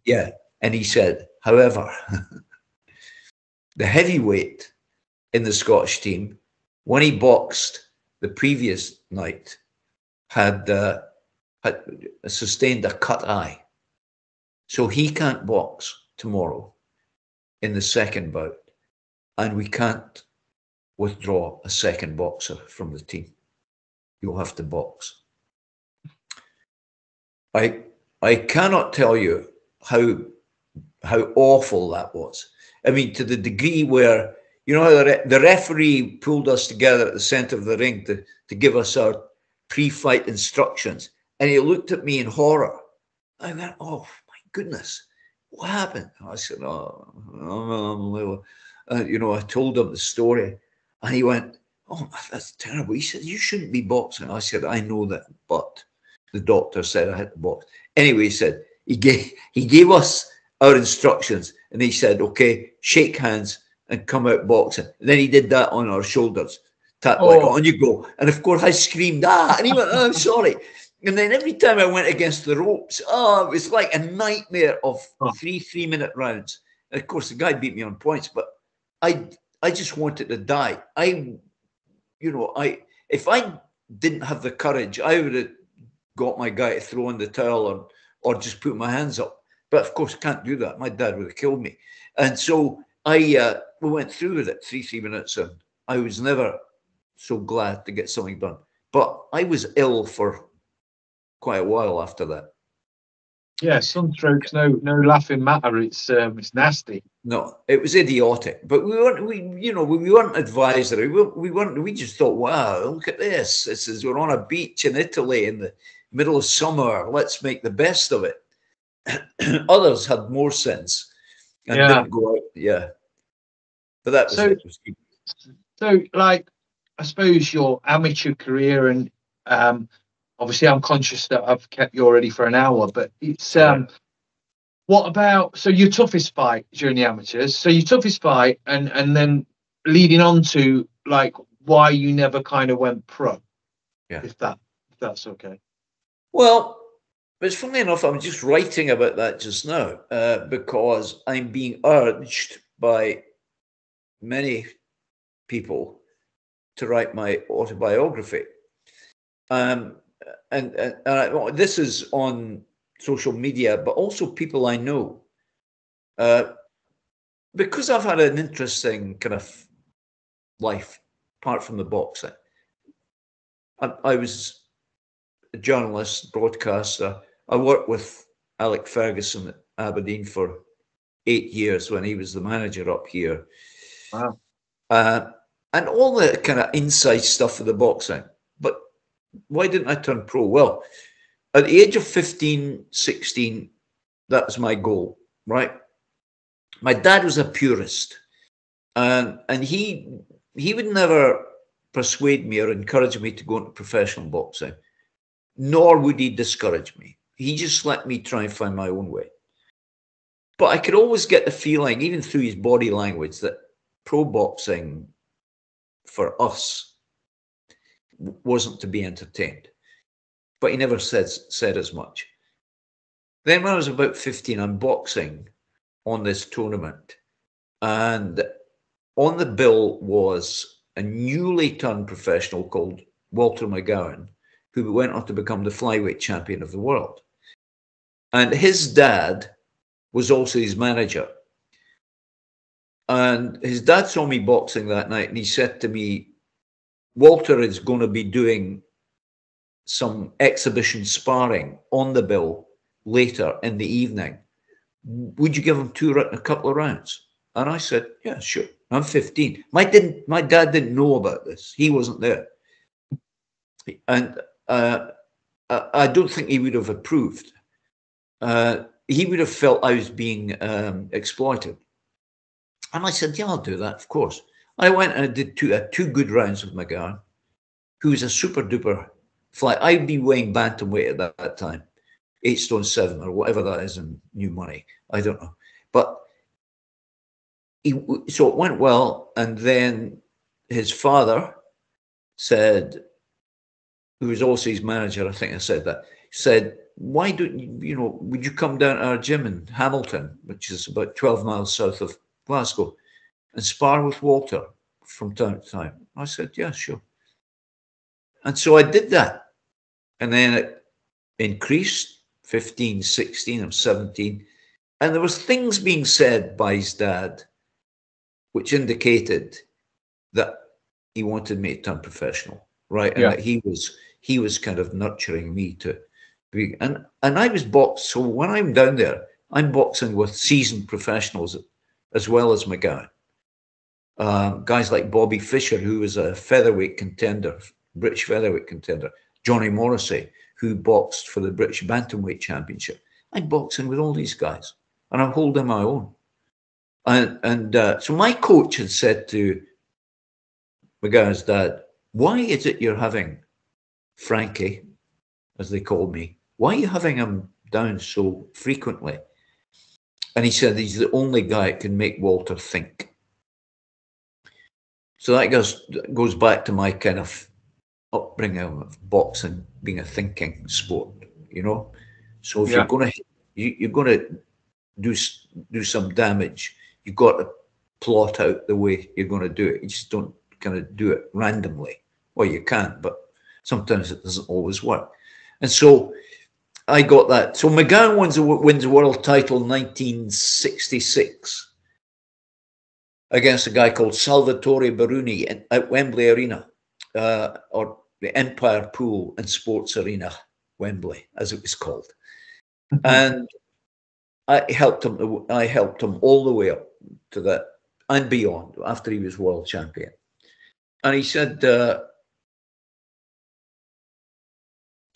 Yeah. And he said, however, the heavyweight in the Scottish team, when he boxed the previous night, had sustained a cut eye. So he can't box tomorrow in the second bout, and we can't withdraw a second boxer from the team. You'll have to box. I cannot tell you how awful that was. I mean, to the degree where, how the referee pulled us together at the center of the ring to give us our pre-fight instructions, and he looked at me in horror. I went, oh my goodness, what happened? I said, I told him the story, and he went, oh, that's terrible. He said, you shouldn't be boxing. I said, I know that, but the doctor said I had to box. Anyway, he said, he gave us our instructions, and he said, okay, shake hands and come out boxing. And then he did that on our shoulders, like, on you go. And of course I screamed, and he went, oh, I'm sorry. And then every time I went against the ropes, it was like a nightmare of 3 3-minute rounds. And of course, the guy beat me on points, but I just wanted to die. If I didn't have the courage, I would have got my guy to throw in the towel or just put my hands up. But of course, can't do that. My dad would have killed me. And so we went through with it 3 minutes, and I was never so glad to get something done. But I was ill for quite a while after that. Yeah, sunstroke's no laughing matter. It's nasty. No, it was idiotic. But we weren't advisory. We just thought, wow, look at this. We're on a beach in Italy in the middle of summer. Let's make the best of it. Others had more sense and didn't go out. Yeah, but that was it. So, like, I suppose your amateur career, and obviously I'm conscious that I've kept you already for an hour, but it's what about, so your toughest fight during the amateurs? So your toughest fight, and then leading on to like why you never kind of went pro. Yeah, if that's okay. Well, But it's funny enough, I'm just writing about that just now because I'm being urged by many people to write my autobiography. And this is on social media, but also people I know. Because I've had an interesting kind of life, apart from the boxing. I was a journalist, broadcaster. I worked with Alec Ferguson at Aberdeen for 8 years when he was the manager up here. Wow. And all the kind of inside stuff of the boxing. But why didn't I turn pro? Well, at the age of 15, 16, that was my goal, right? My dad was a purist, and he would never persuade me or encourage me to go into professional boxing, nor would he discourage me. He just let me try and find my own way. But I could always get the feeling, even through his body language, that pro boxing for us wasn't to be entertained. But he never said as much. Then when I was about 15, I'm boxing on this tournament, and on the bill was a newly turned professional called Walter McGowan, who went on to become the flyweight champion of the world. And his dad was also his manager. And his dad saw me boxing that night, and he said to me, Walter is going to be doing some exhibition sparring on the bill later in the evening. Would you give him a couple of rounds? And I said, yeah, sure. I'm 15. My dad didn't know about this. He wasn't there. And I don't think he would have approved. He would have felt I was being exploited. And I said, yeah, I'll do that, of course. I went and I did two good rounds with McGowan, who was a super duper fly. I'd be weighing bantamweight at that time, 8 stone 7 or whatever that is in new money. I don't know. But so it went well. And then his father said, who was also his manager, I think I said that, said, why don't you, would you come down to our gym in Hamilton, which is about 12 miles south of Glasgow, and spar with Walter from time to time? I said, yeah, sure. And so I did that. And then it increased, 15, 16, I'm 17. And there was things being said by his dad which indicated that he wanted me to turn professional, right? And that he was kind of nurturing me to be. And I was boxed. So when I'm down there, I'm boxing with seasoned professionals as well as McGowan. Guys like Bobby Fischer, who was a featherweight contender, British featherweight contender. Johnny Morrissey, who boxed for the British Bantamweight Championship. I'm boxing with all these guys, and I'm holding my own. And so my coach had said to McGowan's dad, why is it you're having Frankie, as they called me, why are you having him down so frequently? And he said he's the only guy that can make Walter think. So that goes back to my kind of upbringing of boxing being a thinking sport, So if you're going to do some damage, you've got to plot out the way you're going to do it. You just don't kind of do it randomly. Well, you can, but sometimes it doesn't always work. And so I got that. So McGowan wins a world title in 1966 against a guy called Salvatore Baruni at Wembley Arena, or the Empire Pool and Sports Arena, Wembley, as it was called. And I helped him all the way up to that and beyond after he was world champion. And he said,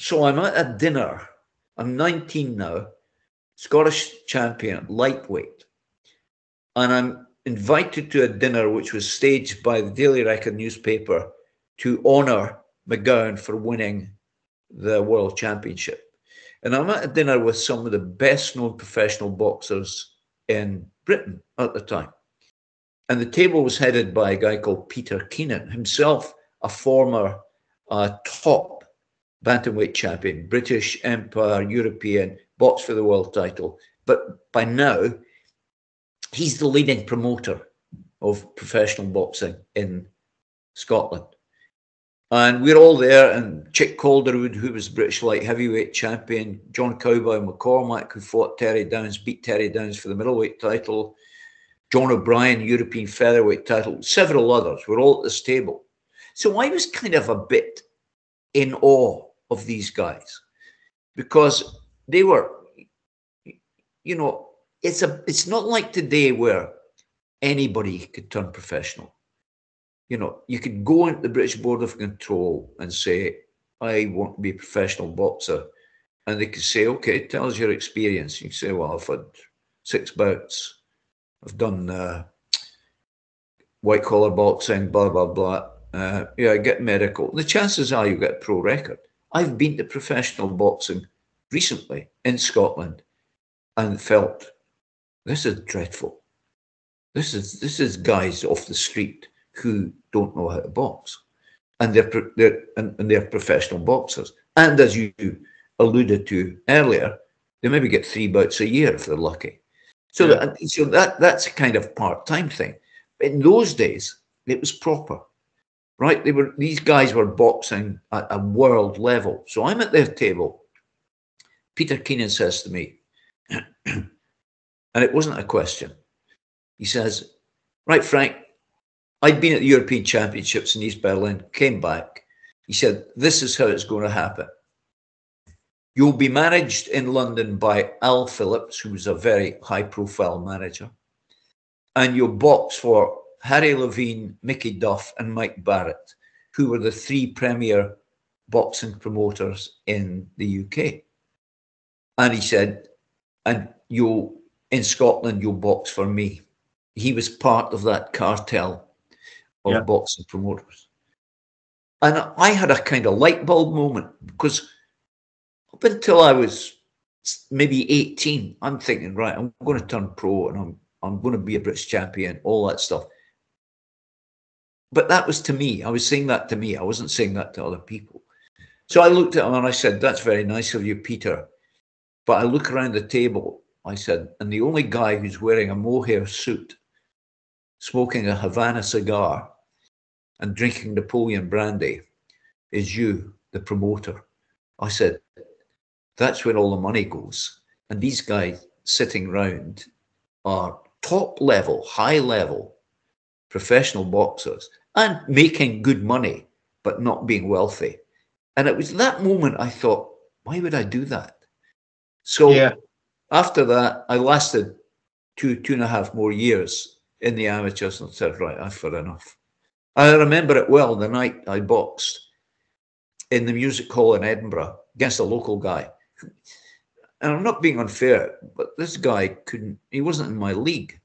so I'm at a dinner. I'm 19 now, Scottish champion, lightweight. And I'm invited to a dinner which was staged by the Daily Record newspaper to honour McGowan for winning the world championship. And I'm at a dinner with some of the best known professional boxers in Britain at the time. And the table was headed by a guy called Peter Keenan, himself a former TOPP bantamweight champion, British Empire, European, boxed for the world title. But by now, he's the leading promoter of professional boxing in Scotland. And we're all there, and Chick Calderwood, who was British light heavyweight champion, John Cowboy McCormack, who fought Terry Downs, beat Terry Downs for the middleweight title, John O'Brien, European featherweight title, several others were all at this table. So I was kind of a bit in awe of these guys because they were, you know, it's not like today where anybody could turn professional. You know, you could go into the British Board of Control and say, I want to be a professional boxer. And they could say, okay, tell us your experience. You say, well, I've had 6 bouts. I've done white collar boxing, blah, blah, blah. Yeah, I get medical. The chances are you get a pro record. I've been to professional boxing recently in Scotland and felt, this is dreadful. This is guys off the street who don't know how to box, and they're professional boxers. And as you alluded to earlier, they maybe get 3 bouts a year if they're lucky. So that's a kind of part-time thing. In those days, it was proper, right? These guys were boxing at a world level. So I'm at their table. Peter Keenan says to me, and it wasn't a question. He says, right, Frank, I'd been at the European Championships in East Berlin, came back. He said, this is how it's going to happen. You'll be managed in London by Al Phillips, who was a very high-profile manager. And you'll box for Harry Levine, Mickey Duff, and Mike Barrett, who were the 3 premier boxing promoters in the UK. And he said, and in Scotland, you'll box for me. He was part of that cartel of boxing promoters. And I had a kind of light bulb moment because up until I was maybe 18, I'm thinking, right, I'm going to turn pro and I'm going to be a British champion, all that stuff. But that was to me. I was saying that to me. I wasn't saying that to other people. So I looked at him and I said, that's very nice of you, Peter. But I look around the table, I said, and the only guy who's wearing a mohair suit, smoking a Havana cigar and drinking Napoleon brandy is you, the promoter. I said, that's where all the money goes. And these guys sitting round are top level, high level professional boxers and making good money, but not being wealthy. And it was that moment I thought, why would I do that? So after that, I lasted 2.5 more years in the amateurs and said, right, I've had enough. I remember it well, the night I boxed in the music hall in Edinburgh against a local guy. And I'm not being unfair, but this guy he wasn't in my league.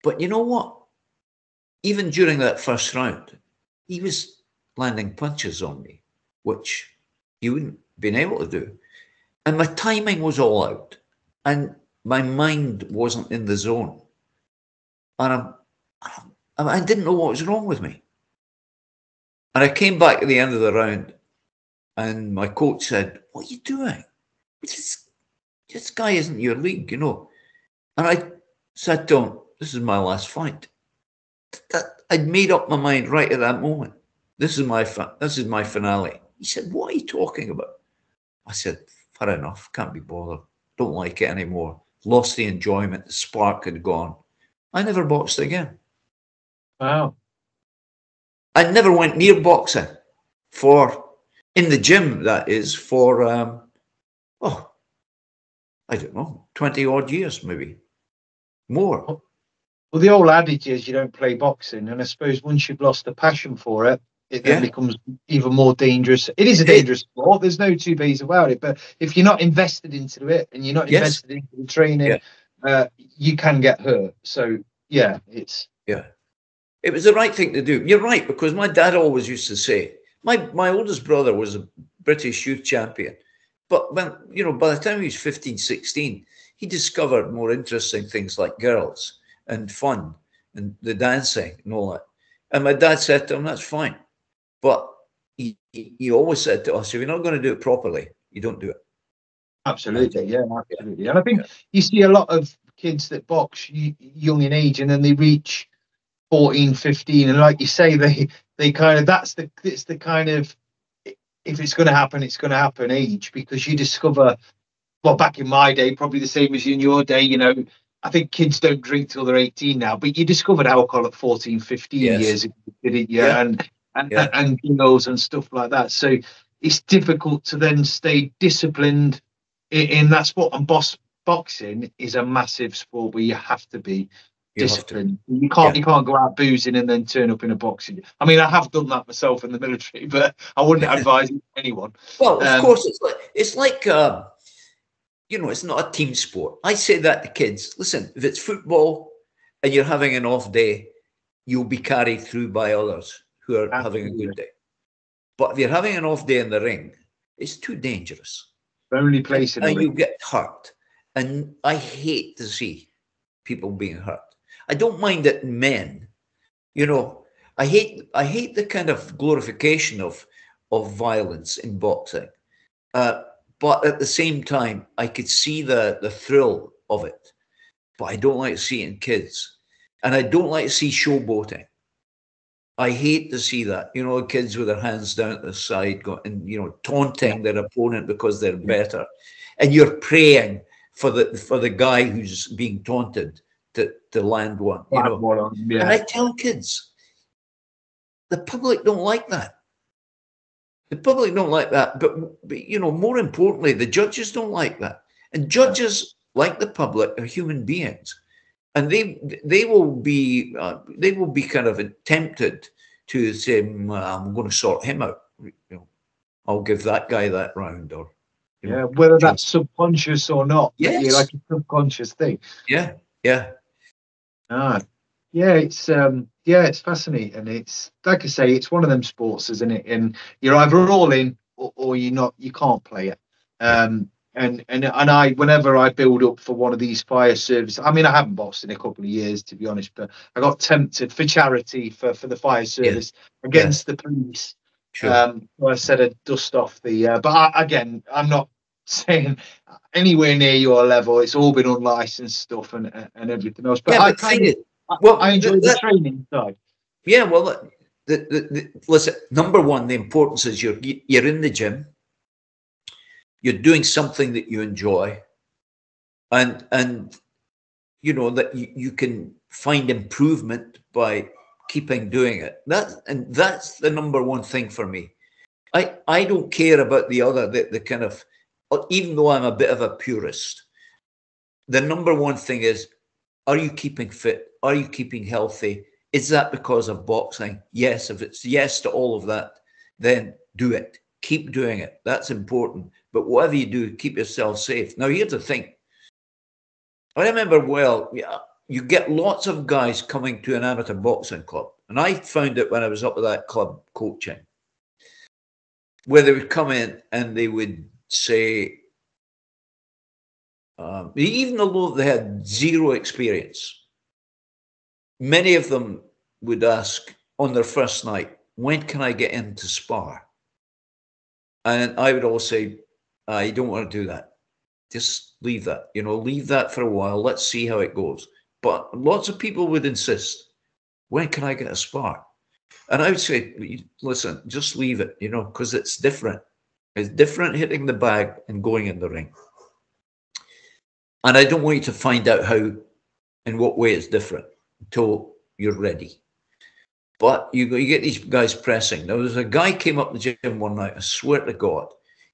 But you know what? Even during that first round, he was landing punches on me, which he wouldn't have been able to do. And my timing was all out. And my mind wasn't in the zone. And I didn't know what was wrong with me. And I came back at the end of the round and my coach said, what are you doing? This guy isn't your league, you know. And I said to him, this is my last fight. I'd made up my mind right at that moment. This is my finale. He said, what are you talking about? I said, fair enough, can't be bothered. Don't like it anymore. Lost the enjoyment, the spark had gone. I never boxed again. Wow. I never went near boxing in the gym, that is, for, I don't know, 20 odd years, maybe more. Well, the old adage is you don't play boxing. And I suppose once you've lost the passion for it, it then becomes even more dangerous. It is a dangerous sport. There's no 2 ways about it. But if you're not invested into it and you're not invested into the training, you can get hurt. So, it was the right thing to do. You're right, because my dad always used to say, my oldest brother was a British youth champion. But when, by the time he was 15, 16, he discovered more interesting things like girls and fun and the dancing and all that. And my dad said to him, that's fine. But he always said to us, if you're not going to do it properly, you don't do it. Absolutely, yeah, absolutely. And I think you see a lot of kids that box young in age, and then they reach 14, 15, and like you say, they kind of, it's the kind of, if it's going to happen, it's going to happen age, because you discover, well, back in my day, probably the same as in your day, you know, I think kids don't drink till they're 18 now, but you discovered alcohol at 14, 15 years ago, didn't you? Yeah. And girls and stuff like that. So it's difficult to then stay disciplined in that sport. And boxing is a massive sport where you have to be disciplined. You can't go out boozing and then turn up in a boxing. I mean, I have done that myself in the military, but I wouldn't advise anyone. Well, of course, it's like you know, it's not a team sport. I say that to kids. Listen, if it's football and you're having an off day, you'll be carried through by others who are having a good day. But if you're having an off day in the ring, it's too dangerous. Only place and you get hurt. And I hate to see people being hurt. I don't mind it in men. You know, I hate the kind of glorification of violence in boxing. But at the same time, I could see the thrill of it. But I don't like to see it in kids. And I don't like to see showboating. I hate to see that. You know, kids with their hands down at the side and, you know, taunting their opponent because they're better. And you're praying for the guy who's being taunted to land one. You know? And I tell kids, the public don't like that. The public don't like that, but you know, more importantly, the judges don't like that. And judges, like the public, are human beings, and they will be kind of tempted to say, "I'm going to sort him out. You know, I'll give that guy that round." Or whether that's subconscious or not, yes, like a subconscious thing. Yeah. It's fascinating. It's like I say, it's one of them sports, isn't it? And you're either all in or you're not. You can't play it. And I, whenever I build up for one of these fire service, I mean, I haven't boxed in a couple of years, to be honest, but I got tempted for charity for the fire service against the police. Sure. So I said I'd dust off the. Again, I'm not saying anywhere near your level. It's all been unlicensed stuff and everything else. But I enjoy the training side. Yeah, well, listen. Number one, the importance is you're in the gym. You're doing something that you enjoy, and you know that you can find improvement by keeping doing it. That's the number one thing for me. I don't care about the other, the kind of, even though I'm a bit of a purist, the number one thing is, are you keeping fit? Are you keeping healthy? Is that because of boxing? Yes. If it's yes to all of that, then do it. Keep doing it. That's important. But whatever you do, keep yourself safe. Now, here's the thing. I remember well, you get lots of guys coming to an amateur boxing club. And I found it when I was up at that club coaching, where they would come in and they would say, even though they had zero experience, many of them would ask on their first night, when can I get in to spar? And I would always say, you don't want to do that. Just leave that, leave that for a while. Let's see how it goes. But lots of people would insist, when can I get a spar? And I would say, listen, just leave it, because it's different. It's different hitting the bag and going in the ring. And I don't want you to find out in what way it's different until you're ready. But you get these guys pressing. Now, there's a guy came up the gym one night, I swear to God,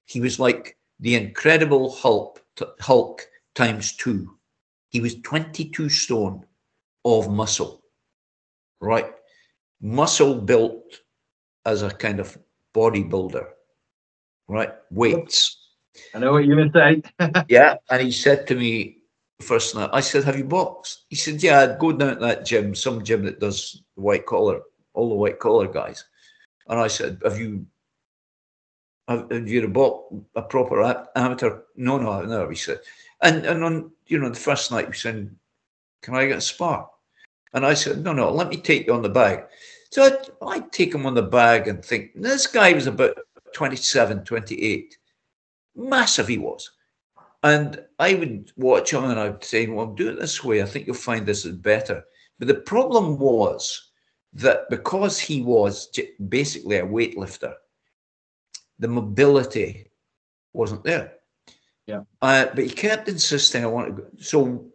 he was like the Incredible Hulk times 2. He was 22 stone of muscle, right? Muscle built as a kind of bodybuilder, right? Weights. I know what you're going to say. Yeah. And he said to me first night, I said, have you boxed? He said, yeah, I'd go down to that gym, some gym that does white collar, all the white collar guys. And I said, have you bought a proper amateur? No, he said. And on, the first night he said, can I get a spar? And I said, no, let me take you on the bag. So I'd take him on the bag and think, this guy was about 27, 28. Massive he was. And I would watch him and I'd say, well, do it this way. I think you'll find this is better. But the problem was that because he was basically a weightlifter, the mobility wasn't there. Yeah. But he kept insisting I want to go. So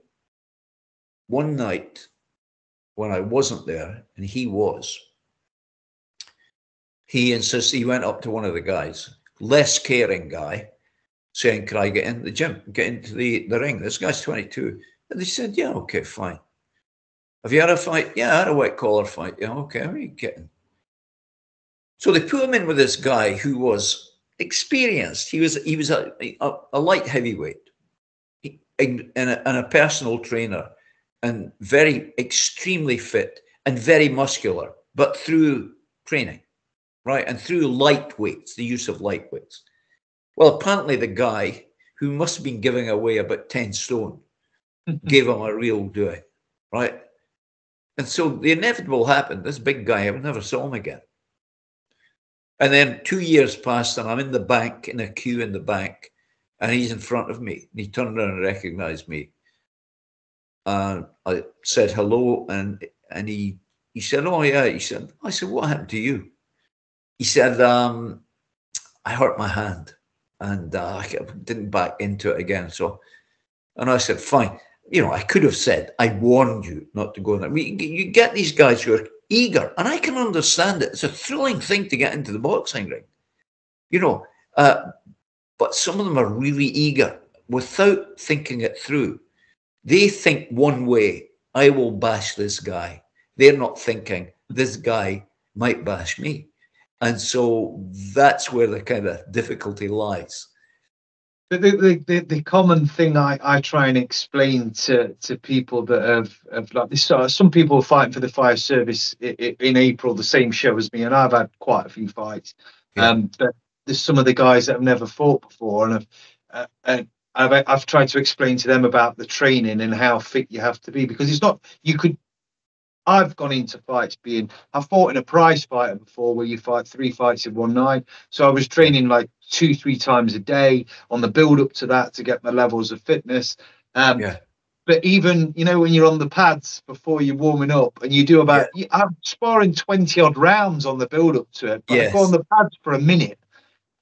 one night when I wasn't there and he was, he insisted, he went up to one of the guys, less caring guy, saying, can I get in the gym, get into the ring? This guy's 22. And they said, yeah, okay, fine. Have you had a fight? Yeah, I had a white collar fight. Yeah, okay, how are you getting? So they put him in with this guy who was experienced. He was a light heavyweight and a personal trainer and very extremely fit and very muscular, but through training, right? And through light weights, the use of light weights. Well, apparently the guy who must have been giving away about 10 stone gave him a real doing, right? And so the inevitable happened. This big guy, I never saw him again. And then 2 years passed and I'm in the bank, in a queue in the bank, and he's in front of me. And he turned around and recognized me. And I said hello, and he said, oh yeah. He said, I said, what happened to you? He said, I hurt my hand. And I didn't back into it again. So, and I said, fine. You know, I could have said, I warned you not to go there. You get these guys who are eager, and I can understand it. It's a thrilling thing to get into the boxing ring, you know, but some of them are really eager without thinking it through. They think one way, I will bash this guy. They're not thinking, this guy might bash me. And so that's where the kind of difficulty lies. The common thing I try and explain to people that have like this, some people are fighting for the fire service in April, the same show as me, and I've had quite a few fights. Yeah. But there's some of the guys that have never fought before, and I've tried to explain to them about the training and how fit you have to be, because it's not, you could. I've gone into fights I've fought in a prize fighter before where you fight 3 fights in one night. So I was training like 2-3 times a day on the build up to that to get my levels of fitness. But even, you know, when you're on the pads before you're warming up and you do about, I'm sparring 20 odd rounds on the build up to it, but I go on the pads for a minute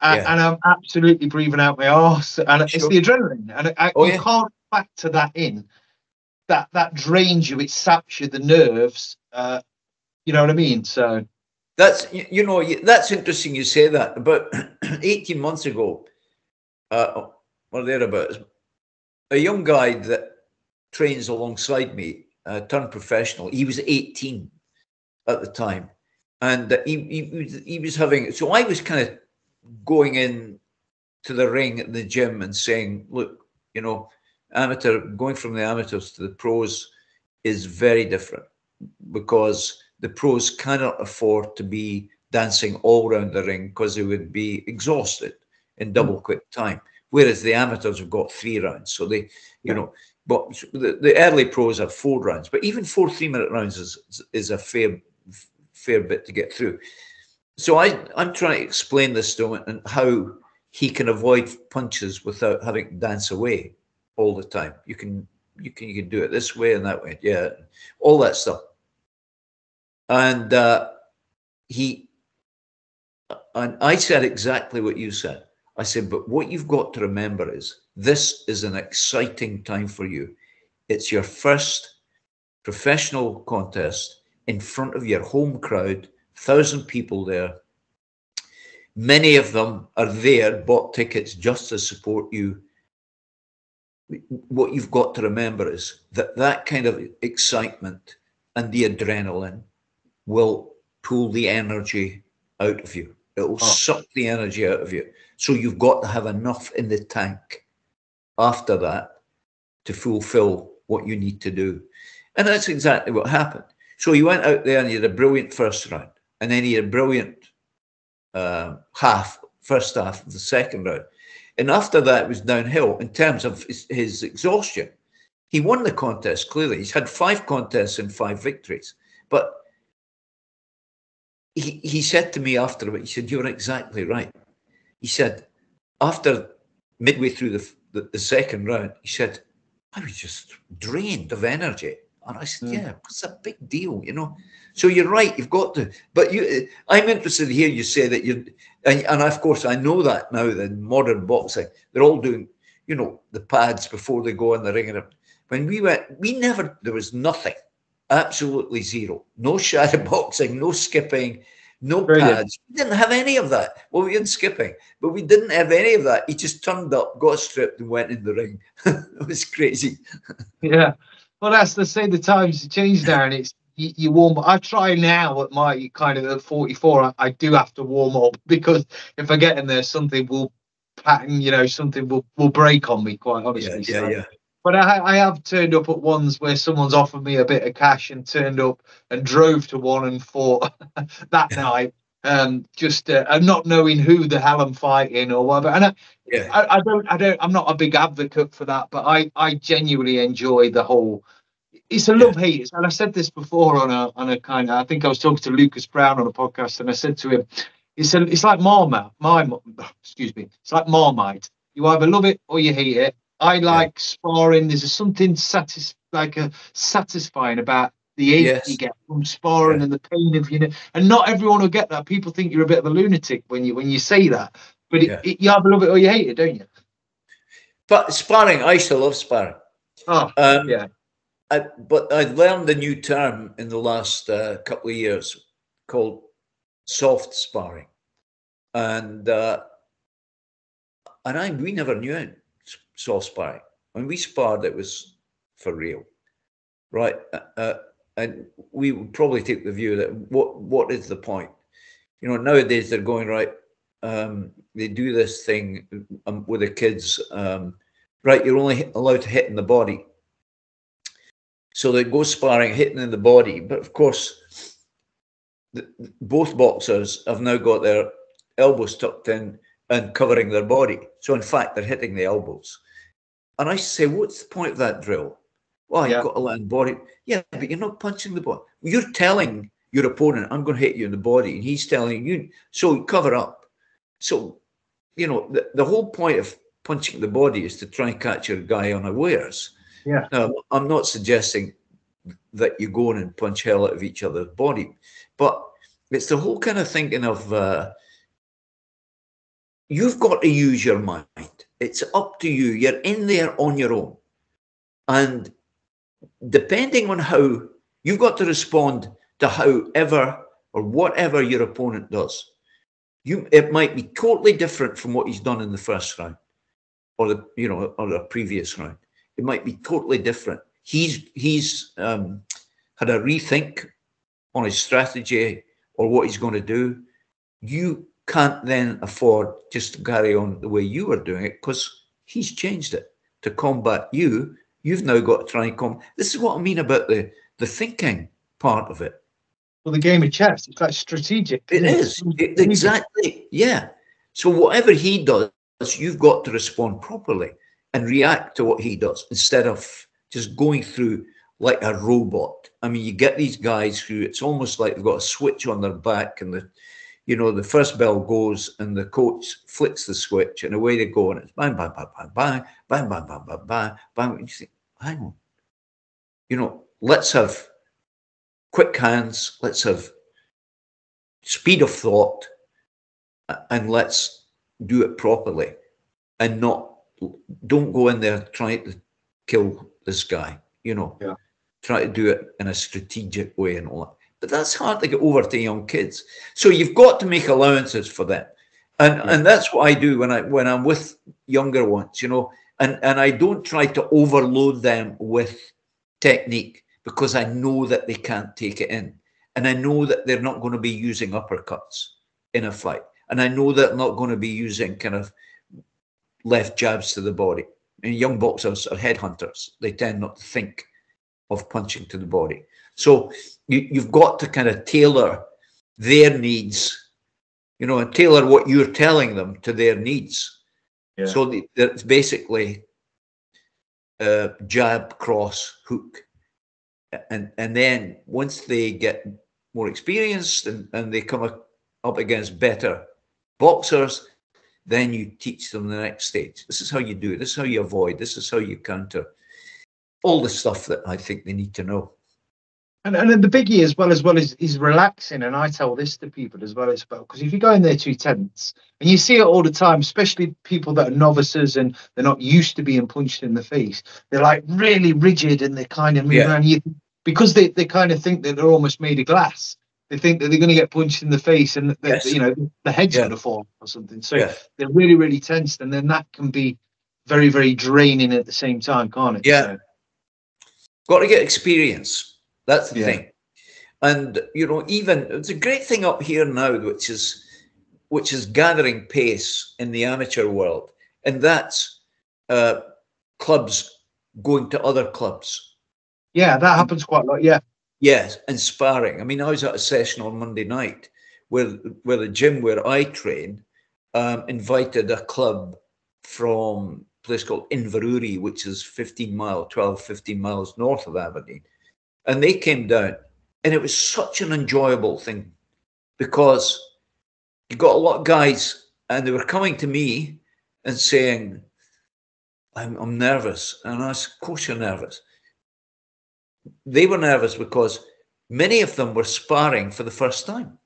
and I'm absolutely breathing out my arse, and it's the adrenaline, and you can't factor that in. That drains you, it saps you, the nerves, you know what I mean? So that's, you know, that's interesting you say that. About 18 months ago, or thereabouts, a young guy that trains alongside me turned professional. He was 18 at the time, and he was having, so I was kind of going in to the ring at the gym and saying, look, you know, going from the amateurs to the pros is very different, because the pros cannot afford to be dancing all around the ring because they would be exhausted in double quick time, whereas the amateurs have got 3 rounds. So they, you know, but the early pros have 4 rounds, but even 4 3-minute rounds is a fair bit to get through. So I'm trying to explain this to him and how he can avoid punches without having to dance away all the time. You can do it this way and that way, all that stuff. And I said exactly what you said. I said, but what you've got to remember is this is an exciting time for you. It's your first professional contest in front of your home crowd, 1,000 people there. Many of them are there, bought tickets just to support you. What you've got to remember is that kind of excitement and the adrenaline will pull the energy out of you. It will suck the energy out of you. So you've got to have enough in the tank after that to fulfill what you need to do. And that's exactly what happened. So you went out there and you had a brilliant first round, and then you had a brilliant first half of the second round. And after that, it was downhill in terms of his exhaustion. He won the contest, clearly. He's had 5 contests and 5 victories. But he said to me after it, he said, "You're exactly right." He said, after midway through the second round, he said, "I was just drained of energy." And I said, "Yeah, it's a big deal, you know." So you're right, you've got to. But I'm interested to hear you say that and of course I know that now that in modern boxing, they're all doing, you know, the pads before they go in the ring. And when we went, there was nothing, absolutely zero. No shadow boxing, no skipping, no Brilliant. pads. We didn't have any of that. Well, we had skipping, but we didn't have any of that. He just turned up, got stripped, and went in the ring. It was crazy. Yeah. Well, that's the times have changed now, and it's you warm. I try now at my kind of at 44. I do have to warm up because if I get in there, something will pattern. You know, something will break on me. Quite Yeah, honestly. yeah, So, yeah. but I have turned up at ones where someone's offered me a bit of cash and turned up and drove to one and fought that night. Just and not knowing who the hell I'm fighting or whatever. And Yeah, I'm not a big advocate for that, but I genuinely enjoy the whole. It's a yeah, love hate, and I said this before on a kind of. I think I was talking to Lucas Brown on a podcast, and I said to him, it's like Marmite. Excuse me. It's like Marmite. You either love it or you hate it. I yeah. like sparring. There's something satisfying about the ache you Yes, get from sparring yeah, and the pain of and not everyone will get that. People think you're a bit of a lunatic when you say that, but yeah. you either love it or you hate it, don't you? But sparring, I used to love sparring. Oh, Um, yeah. but I learned a new term in the last couple of years called soft sparring, and we never knew it. Soft sparring. When we sparred, it was for real, right? And we would probably take the view that what is the point? You know, nowadays they're going right. They do this thing with the kids. Right, you're only allowed to hit in the body. So they go sparring, hitting in the body. But of course, both boxers have now got their elbows tucked in and covering their body. So in fact, they're hitting the elbows. And I say, what's the point of that drill? Well, you've Yeah. got to land body. Yeah, but you're not punching the body. You're telling your opponent, I'm going to hit you in the body. And he's telling you, so cover up. So, you know, the whole point of punching the body is to try and catch your guy unawares. Yeah. Now, I'm not suggesting that you go in and punch hell out of each other's body, but it's the whole kind of thinking of you've got to use your mind. It's up to you. You're in there on your own. And depending on how you've got to respond to however or whatever your opponent does. It might be totally different from what he's done in the first round or the previous round. It might be totally different. He's had a rethink on his strategy or what he's going to do. You can't then afford just to carry on the way you were doing it because he's changed it to combat you. You've now got to try and come. This is what I mean about the thinking part of it. Well, the game of chess, it's like strategic. It is. Exactly. Yeah. So whatever he does, you've got to respond properly and react to what he does instead of just going through like a robot. I mean, you get these guys who it's almost like they've got a switch on their back and the first bell goes and the coach flicks the switch and away they go and it's bang, bang, bang, bang, bang, bang, bang, bang, bang, bang, bang. And you think, hang on, let's have quick hands, let's have speed of thought, and let's do it properly and don't go in there trying to kill this guy, Yeah. try to do it in a strategic way and all that. But that's hard to get over to young kids. So you've got to make allowances for them. And that's what I do when I'm with younger ones, and I don't try to overload them with technique because I know that they can't take it in. And I know that they're not going to be using uppercuts in a fight. And I know that they're not going to be using kind of left jabs to the body. And young boxers are headhunters. They tend not to think of punching to the body. So you've got to kind of tailor their needs, and tailor what you're telling them to their needs. Yeah. So it's basically jab, cross, hook. And then once they get more experienced and they come up against better boxers, then you teach them the next stage. This is how you do it. This is how you avoid. This is how you counter. All the stuff that I think they need to know. And then the biggie as well is relaxing. And I tell this to people as well because if you go in there too tense, and you see it all the time, especially people that are novices and they're not used to being punched in the face, they're like really rigid and they kind of move around you because they kind of think that they're almost made of glass. They think that they're going to get punched in the face and that, you know, the head's going to fall or something. So they're really, really tensed, and then that can be very, very draining at the same time, can't it? Yeah. So. Got to get experience. That's the thing. And, you know, even it's a great thing up here now, which is gathering pace in the amateur world. And that's clubs going to other clubs. Yeah, that happens quite a lot. Yeah. Yes, and sparring. I mean, I was at a session on Monday night where the gym where I train invited a club from a place called Inverurie, which is 15 miles north of Aberdeen. And they came down, and it was such an enjoyable thing because you got a lot of guys, and they were coming to me and saying, I'm nervous. And I said, of course you're nervous. They were nervous because many of them were sparring for the first time.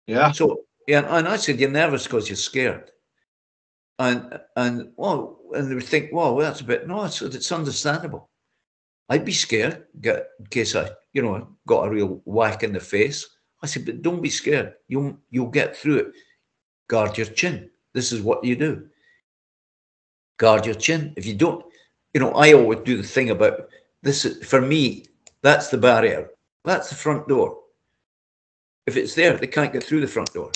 Yeah. So, yeah, and I said, you're nervous because you're scared. And they would think, well, that's a bit, no, it's understandable. I'd be scared in case I, you know, got a real whack in the face. I said, but don't be scared. You'll get through it. Guard your chin. This is what you do. Guard your chin. If you don't, you know, I always do the thing about this. For me, that's the barrier. That's the front door. If it's there, they can't get through the front door.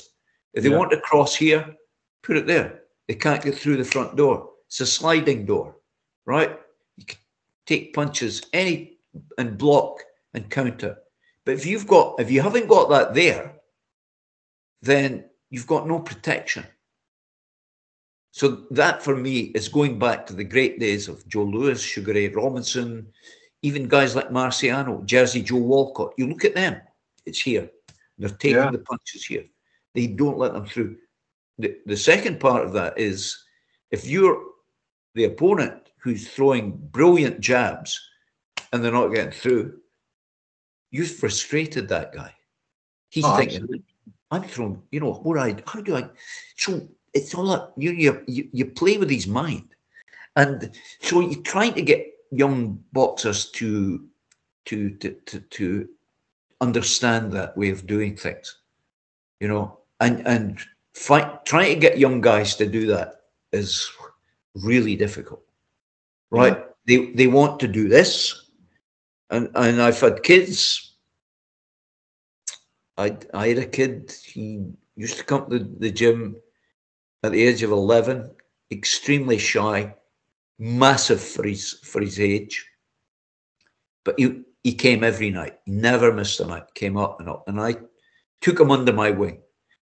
If they want to cross here, put it there. They can't get through the front door. It's a sliding door, right? You can take punches and block and counter. But if you haven't got that there, then you've got no protection. So that for me is going back to the great days of Joe Lewis, Sugar Ray Robinson, even guys like Marciano, Jersey Joe Walcott. You look at them, it's here. They're taking the punches here. They don't let them through. The second part of that is if you're the opponent who's throwing brilliant jabs and they're not getting through, you've frustrated that guy. He's thinking, absolutely. I'm throwing, you know, how do I? So it's all that you play with his mind, and so you're trying to get young boxers to understand that way of doing things, you know, and trying to get young guys to do that is really difficult, right? They want to do this, and I've had kids. I had a kid. He used to come to the gym at the age of 11, extremely shy, massive for his age, but he came every night. He never missed a night. Came up and up, and I took him under my wing,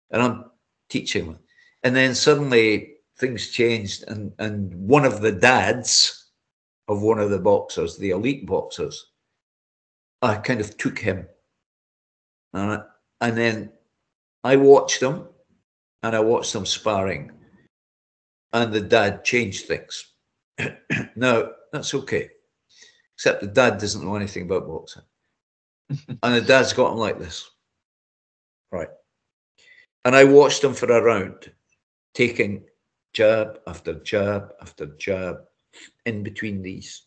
and I'm teaching him. And then suddenly things changed, and one of the dads of one of the boxers, the elite boxers, I kind of took him, and then I watched them, and I watched them sparring, and the dad changed things. Now, that's okay, except the dad doesn't know anything about boxing. And the dad's got him like this, right? And I watched him for a round, taking jab after jab after jab in between these,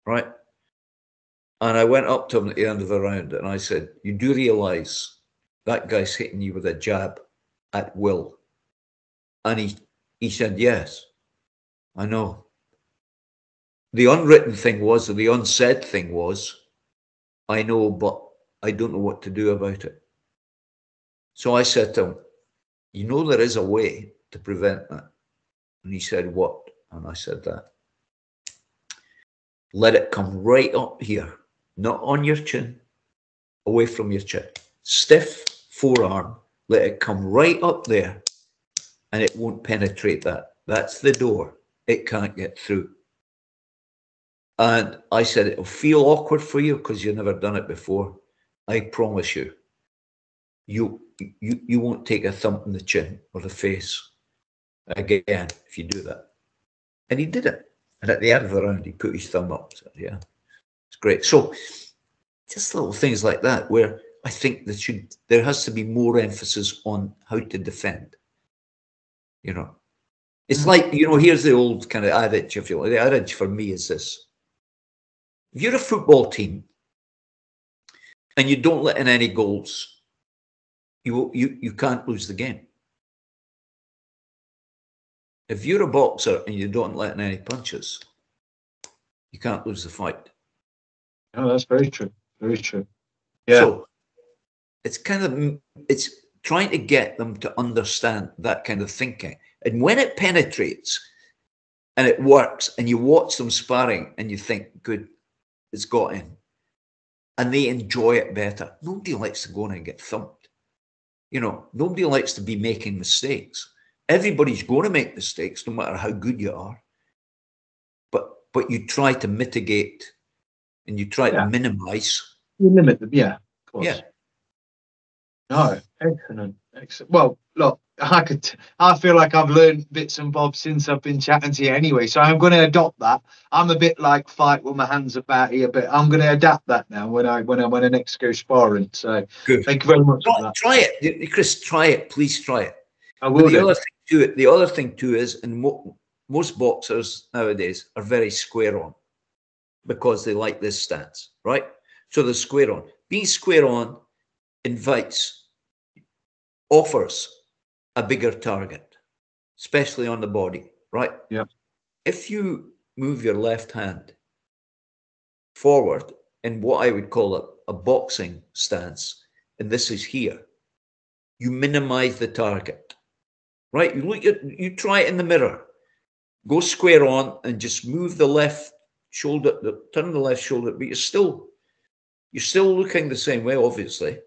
right? And I went up to him at the end of the round and I said, you do realize that guy's hitting you with a jab at will? And he said, yes, I know. The unwritten thing was, or the unsaid thing was, I know, but I don't know what to do about it. So I said to him, you know, there is a way to prevent that. And he said, what? And I said that. Let it come right up here, not on your chin, away from your chin. Stiff forearm, let it come right up there, and it won't penetrate that. That's the door. It can't get through. And I said, it'll feel awkward for you because you've never done it before. I promise you, you won't take a thump in the chin or the face again if you do that. And he did it. And at the end of the round, he put his thumb up. So, yeah, it's great. So just little things like that where I think there has to be more emphasis on how to defend. You know, it's like, here's the old kind of adage, if you like. The adage for me is this. If you're a football team and you don't let in any goals, you can't lose the game. If you're a boxer and you don't let in any punches, you can't lose the fight. Oh, that's very true. Very true. Yeah. So it's trying to get them to understand that kind of thinking. And when it penetrates and it works and you watch them sparring and you think, good, it's got in. And they enjoy it better. Nobody likes to go in and get thumped. Nobody likes to be making mistakes. Everybody's going to make mistakes, no matter how good you are. But you try to mitigate and you try to minimize. You limit them, yeah. Of course. Yeah. No, excellent. Well, look, I feel like I've learned bits and bobs since I've been chatting to you anyway, so I'm going to adopt that. I'm a bit like fight with my hands about here, but I'm going to adapt that now when I next go sparring. So good. Thank you very much for that. Try it, Chris. Try it, please. Try it. I will. The other thing too is, and most boxers nowadays are very square on because they like this stance, right? So they're square on. Being square on offers a bigger target, especially on the body, right? Yeah. If you move your left hand forward in what I would call a boxing stance, and this is here, you minimize the target, right? You try it in the mirror, go square on and just move the left shoulder, turn the left shoulder, but you're still looking the same way, obviously,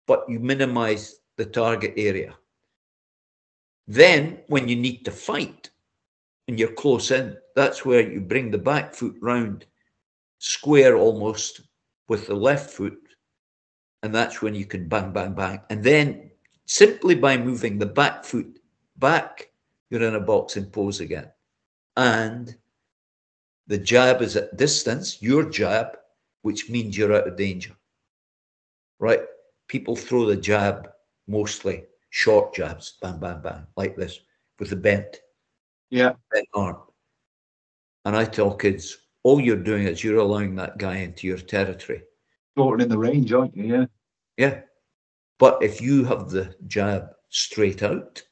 but you minimize the target area. Then when you need to fight and you're close in, that's where you bring the back foot round square almost with the left foot, and that's when you can bang, bang, bang. And then simply by moving the back foot back, you're in a boxing pose again. And the jab is at distance, your jab, which means you're out of danger, right? People throw the jab, mostly short jabs, bang, bang, bang, like this, with the bent arm. And I tell kids, all you're doing is you're allowing that guy into your territory. Sporting in the range, aren't you? Yeah. Yeah. But if you have the jab straight out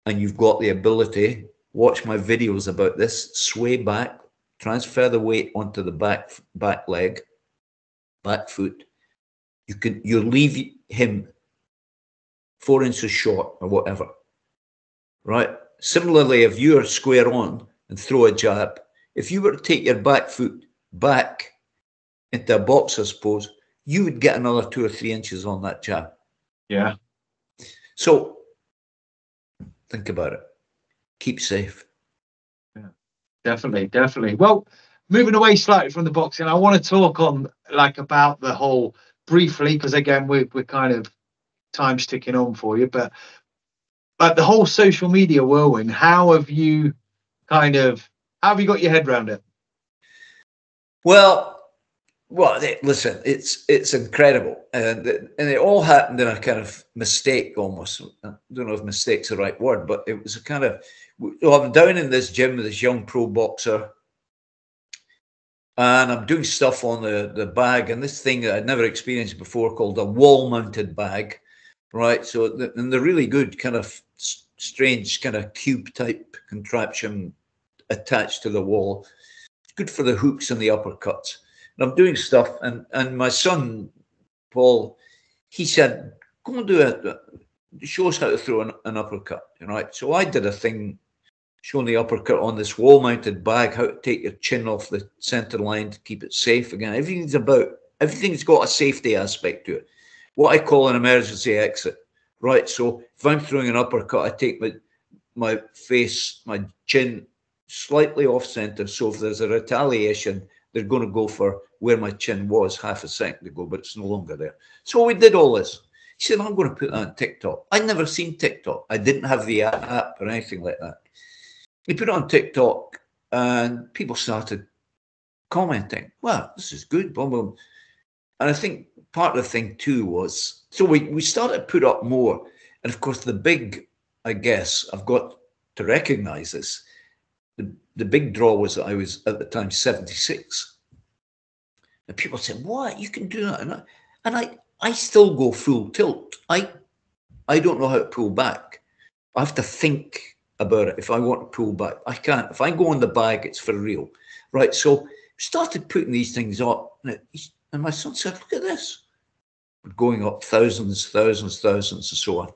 and you've got the ability, watch my videos about this, sway back, transfer the weight onto the back leg, back foot, you'll leave him 4 inches short or whatever, right? Similarly, if you're square on and throw a jab, if you were to take your back foot back into a boxer's pose, you would get another 2 or 3 inches on that jab. Yeah. So think about it. Keep safe. Yeah, definitely. Well, moving away slightly from the boxing, I want to talk about the whole briefly, because again, we're kind of time's ticking on for you, but like the whole social media whirlwind, how have you got your head around it? Well, listen, it's incredible, and it all happened in a kind of mistake almost. I don't know if mistake's the right word, but it was a kind of. I'm down in this gym with this young pro boxer, and I'm doing stuff on the bag, and this thing that I'd never experienced before called a wall-mounted bag, right? So, and they're really good, kind of strange, kind of cube-type contraption attached to the wall. It's good for the hooks and the uppercuts. And I'm doing stuff, and my son, Paul, he said, go and show us how to throw an uppercut, right? So I did a thing showing the uppercut on this wall-mounted bag, how to take your chin off the center line to keep it safe. Again, everything's got a safety aspect to it. What I call an emergency exit, right? So if I'm throwing an uppercut, I take my face, my chin slightly off center. So if there's a retaliation, they're going to go for where my chin was half a second ago, but it's no longer there. So we did all this. He said, I'm going to put that on TikTok. I'd never seen TikTok. I didn't have the app or anything like that. He put it on TikTok and people started commenting. Wow, this is good. Blah, blah. And I think part of the thing too was, so we started to put up more. And of course, the big, I guess, I've got to recognize this. The big draw was that I was at the time 76. And people said, what? You can do that? And I still go full tilt. I don't know how to pull back. I have to think about it. If I want to pull back, I can't. If I go on the bag, it's for real. Right. So we started putting these things up. And my son said, look at this. We're going up thousands, and so on.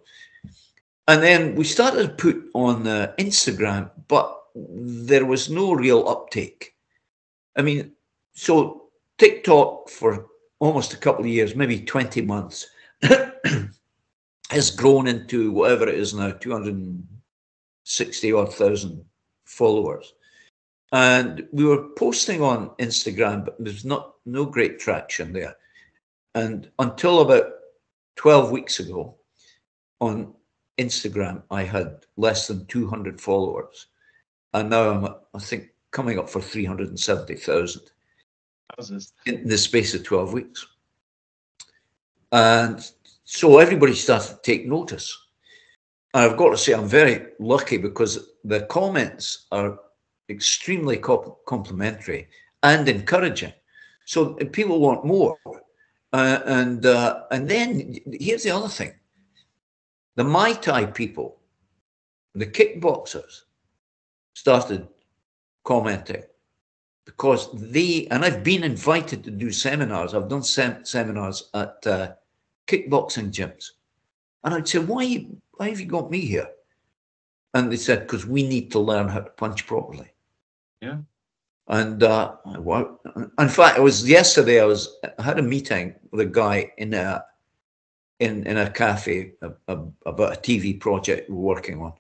And then we started to put on Instagram, but there was no real uptake. I mean, so TikTok for almost a couple of years, maybe 20 months, has grown into whatever it is now, 260 odd thousand followers. And we were posting on Instagram, but there's no great traction there. And until about 12 weeks ago on Instagram, I had less than 200 followers. And now I'm, I think, coming up for 370,000 in the space of 12 weeks. And so everybody started to take notice. And I've got to say, I'm very lucky because the comments are extremely complimentary and encouraging. So people want more. And then here's the other thing. The Muay Thai people, the kickboxers, started commenting because and I've been invited to do seminars. I've done seminars at kickboxing gyms. And I'd say, why have you got me here? And they said, because we need to learn how to punch properly. Yeah. And in fact, it was yesterday. I had a meeting with a guy in a cafe about a TV project we're working on,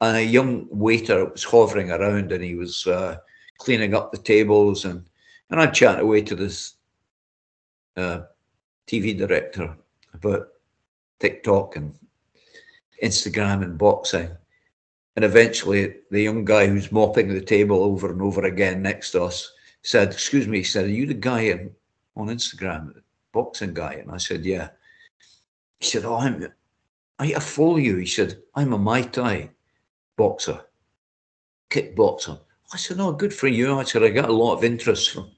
and a young waiter was hovering around, and he was cleaning up the tables, and I'm chatting away to this TV director about TikTok and Instagram and boxing. And eventually the young guy who's mopping the table over and over again next to us said, excuse me, he said, are you the guy on Instagram, the boxing guy? And I said, yeah. He said, oh, I follow you. He said, I'm a Muay Thai boxer, kickboxer. I said, oh, good for you. I said, I got a lot of interest from.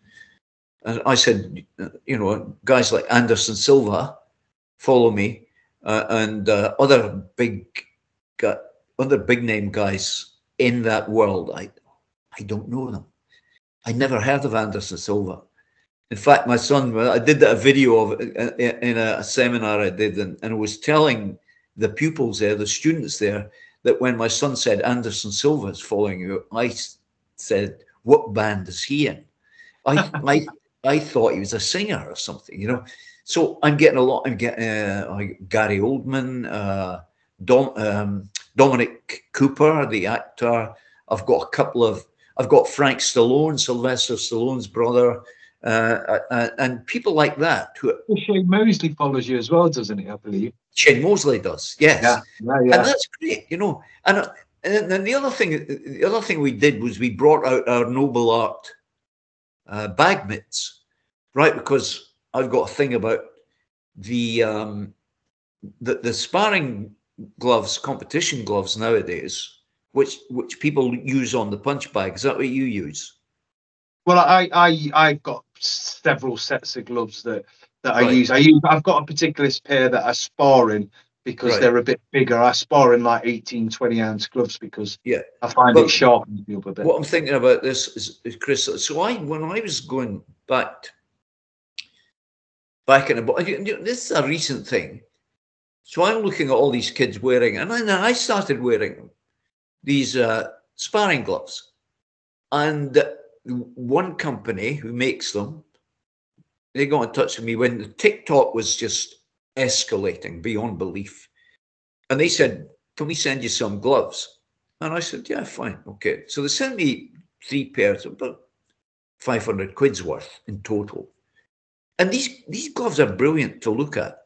And I said, you know, guys like Anderson Silva follow me, and other big name guys in that world. I don't know them. I never heard of Anderson Silva. In fact, my son, I did a video of it in a seminar I did, and was telling the pupils there, the students there, that when my son said Anderson Silva is following you, I said, what band is he in? I thought he was a singer or something, you know. So I'm getting a lot. I'm getting Gary Oldman, Dominic Cooper, the actor. I've got Frank Stallone, Sylvester Stallone's brother, and people like that. Shane Mosley follows you as well, doesn't he? I believe Shane Mosley does, yes. Yeah. And that's great, you know. And then the other thing we did was we brought out our Noble Art bag mitts, right? Because I've got a thing about the sparring gloves, competition gloves nowadays, which people use on the punch bag. Is that what you use? Well, I've got several sets of gloves that I use. I've got a particular pair that I spar in because they're a bit bigger. I spar in like 18, 20 ounce gloves because I find it sharpens me up a bit. What I'm thinking about this is Chris. So when I was going back in the, this is a recent thing. So I'm looking at all these kids wearing, and then I started wearing these sparring gloves. And one company who makes them, they got in touch with me when the TikTok was just escalating beyond belief. And they said, can we send you some gloves? And I said, yeah, fine. Okay. So they sent me 3 pairs, about 500 quid's worth in total. And these gloves are brilliant to look at.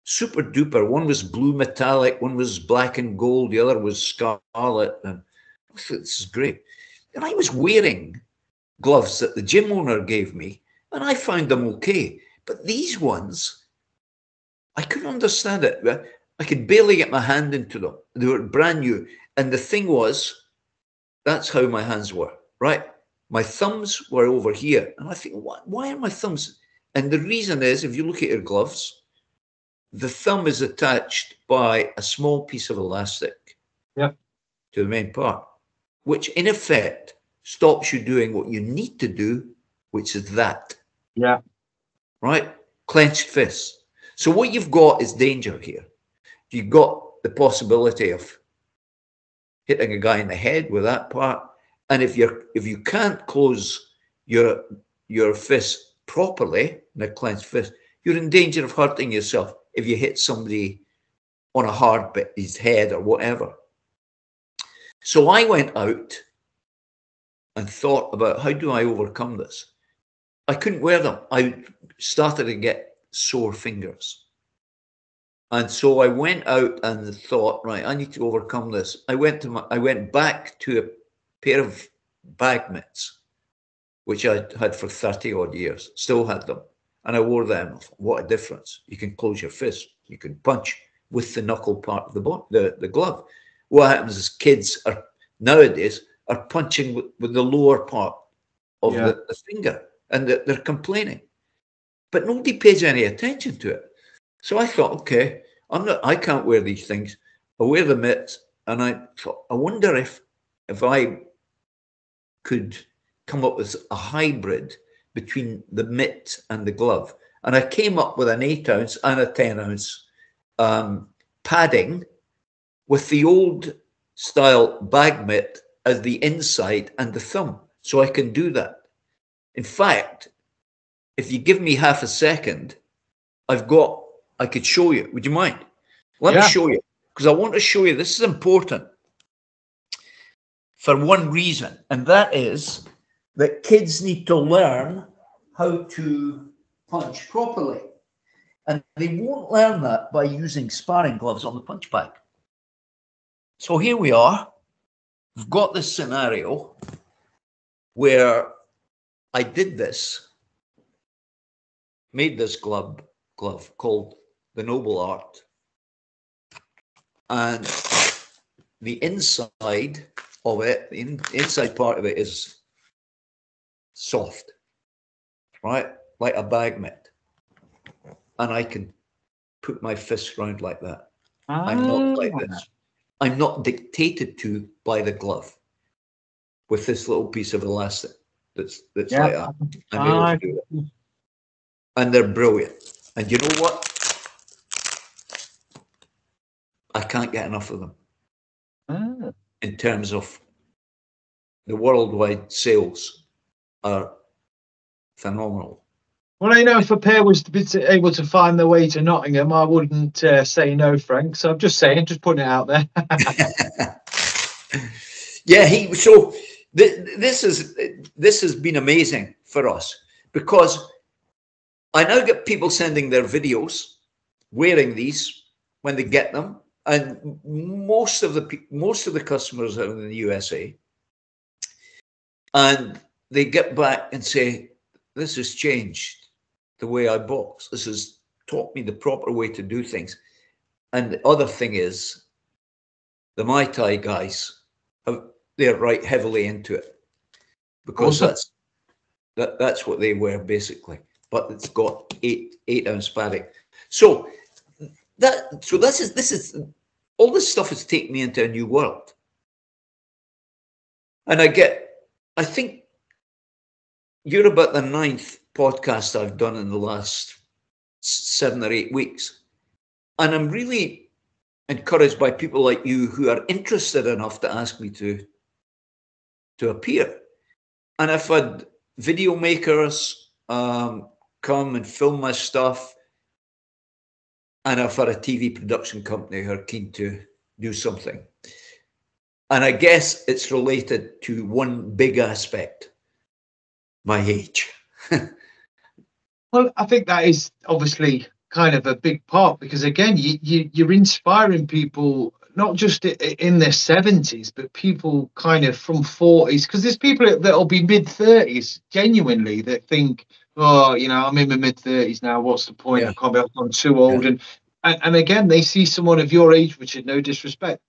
Super duper. One was blue metallic, one was black and gold, the other was scarlet. And I thought, this is great. And I was wearing gloves that the gym owner gave me, and I found them okay. But these ones, I couldn't understand it. I could barely get my hand into them. They were brand new. And the thing was, that's how my hands were, right? My thumbs were over here. And I think, why are my thumbs? And the reason is, if you look at your gloves, the thumb is attached by a small piece of elastic to the main part, which in effect stops you doing what you need to do, which is that. Yeah. Right? Clenched fists. So what you've got is danger here. You've got the possibility of hitting a guy in the head with that part. And if you can't close your fist properly in a clenched fist, you're in danger of hurting yourself if you hit somebody on a hard bit, his head or whatever. So I went out and thought about, how do I overcome this? I couldn't wear them. I started to get sore fingers. And so I went out and thought, right, I need to overcome this. I went back to a pair of bag mitts, which I had for 30 odd years, still had them. And I wore them. What a difference. You can close your fist. You can punch with the knuckle part of the glove. What happens is kids nowadays are punching with the lower part of the finger, and they're complaining. But nobody pays any attention to it. So I thought, okay, I can't wear these things. I wear the mitts, and I thought, I wonder if I could come up with a hybrid between the mitt and the glove. And I came up with an 8-ounce and a 10-ounce padding with the old style bag mitt as the inside and the thumb. So I can do that. In fact, if you give me half a second, I could show you. Would you mind? Let me show you, because I want to show you. This is important for one reason, and that is that kids need to learn how to punch properly. And they won't learn that by using sparring gloves on the punch bag. So here we are. We've got this scenario where I did this, made this glove called the Noble Art. And the inside of it, the inside part of it is soft, right? Like a bag mitt. And I can put my fist round like that. I'm not like this. I'm not dictated to by the glove with this little piece of elastic that's like that. I'm able to do it. And they're brilliant. And you know what? I can't get enough of them. In terms of the worldwide sales are phenomenal. Well, I know if a pair was able to find their way to Nottingham, I wouldn't say no, Frank. So I'm just saying, just putting it out there. So this has been amazing for us, because I now get people sending their videos wearing these when they get them, and most of the customers are in the USA, and they get back and say, this has changed the way I box. This has taught me the proper way to do things. And the other thing is, the Muay Thai guys, they're right heavily into it, because that's what they wear basically. But it's got 8-ounce padding. So this is all this stuff has taken me into a new world. And I think you're about the 9th podcast I've done in the last 7 or 8 weeks. And I'm really encouraged by people like you who are interested enough to ask me to appear. And I've had video makers come and film my stuff. And I've had a TV production company who are keen to do something. And I guess it's related to one big aspect. my age. Well, I think that is obviously kind of a big part, because again, you're inspiring people not just in their 70s, but people kind of from 40s, because there's people that'll be mid 30s genuinely that think, oh, you know, I'm in my mid 30s now, what's the point? Yeah. I can't be, I'm too old. Yeah. And again, they see someone of your age, which is no disrespect,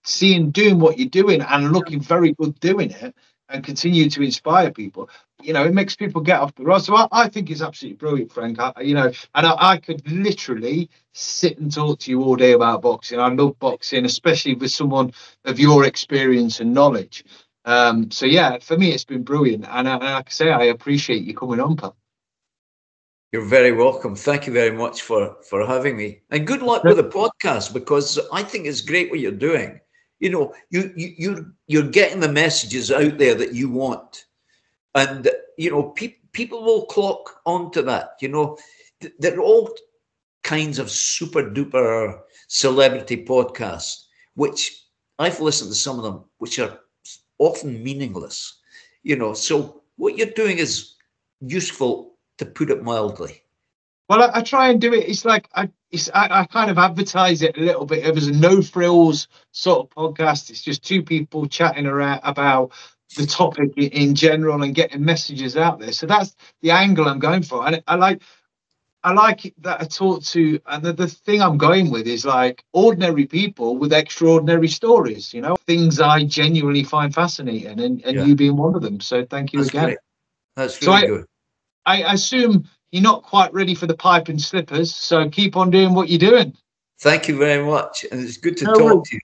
doing what you're doing and looking very good doing it, and continue to inspire people. You know, it makes people get off the road. So I think it's absolutely brilliant, Frank. You know, and I could literally sit and talk to you all day about boxing. I love boxing, especially with someone of your experience and knowledge. So yeah, for me, it's been brilliant. And like I say, I appreciate you coming on, pal. You're very welcome. Thank you very much for having me, and good luck with the podcast, because I think it's great what you're doing. You know, you're getting the messages out there that you want, and you know, people will clock onto that. You know, they're all kinds of super duper celebrity podcasts, which I've listened to some of them, which are often meaningless. You know, so what you're doing is useful, to put it mildly. Well, I try and do it. It's like I kind of advertise it a little bit. It was a no frills sort of podcast. It's just two people chatting around about the topic in general and getting messages out there. So that's the angle I'm going for. And I like it that I talk to, and the thing I'm going with is like ordinary people with extraordinary stories, you know, things I genuinely find fascinating, and Yeah. you being one of them. So thank you again. Great. That's really good. I assume you're not quite ready for the pipe and slippers, so keep on doing what you're doing. Thank you very much, and it's good to talk to you.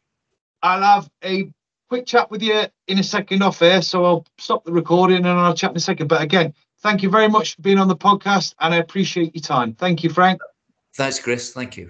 I'll have a quick chat with you in a second off air, so I'll stop the recording and I'll chat in a second. But again, thank you very much for being on the podcast, and I appreciate your time. Thank you, Frank. Thanks, Chris. Thank you.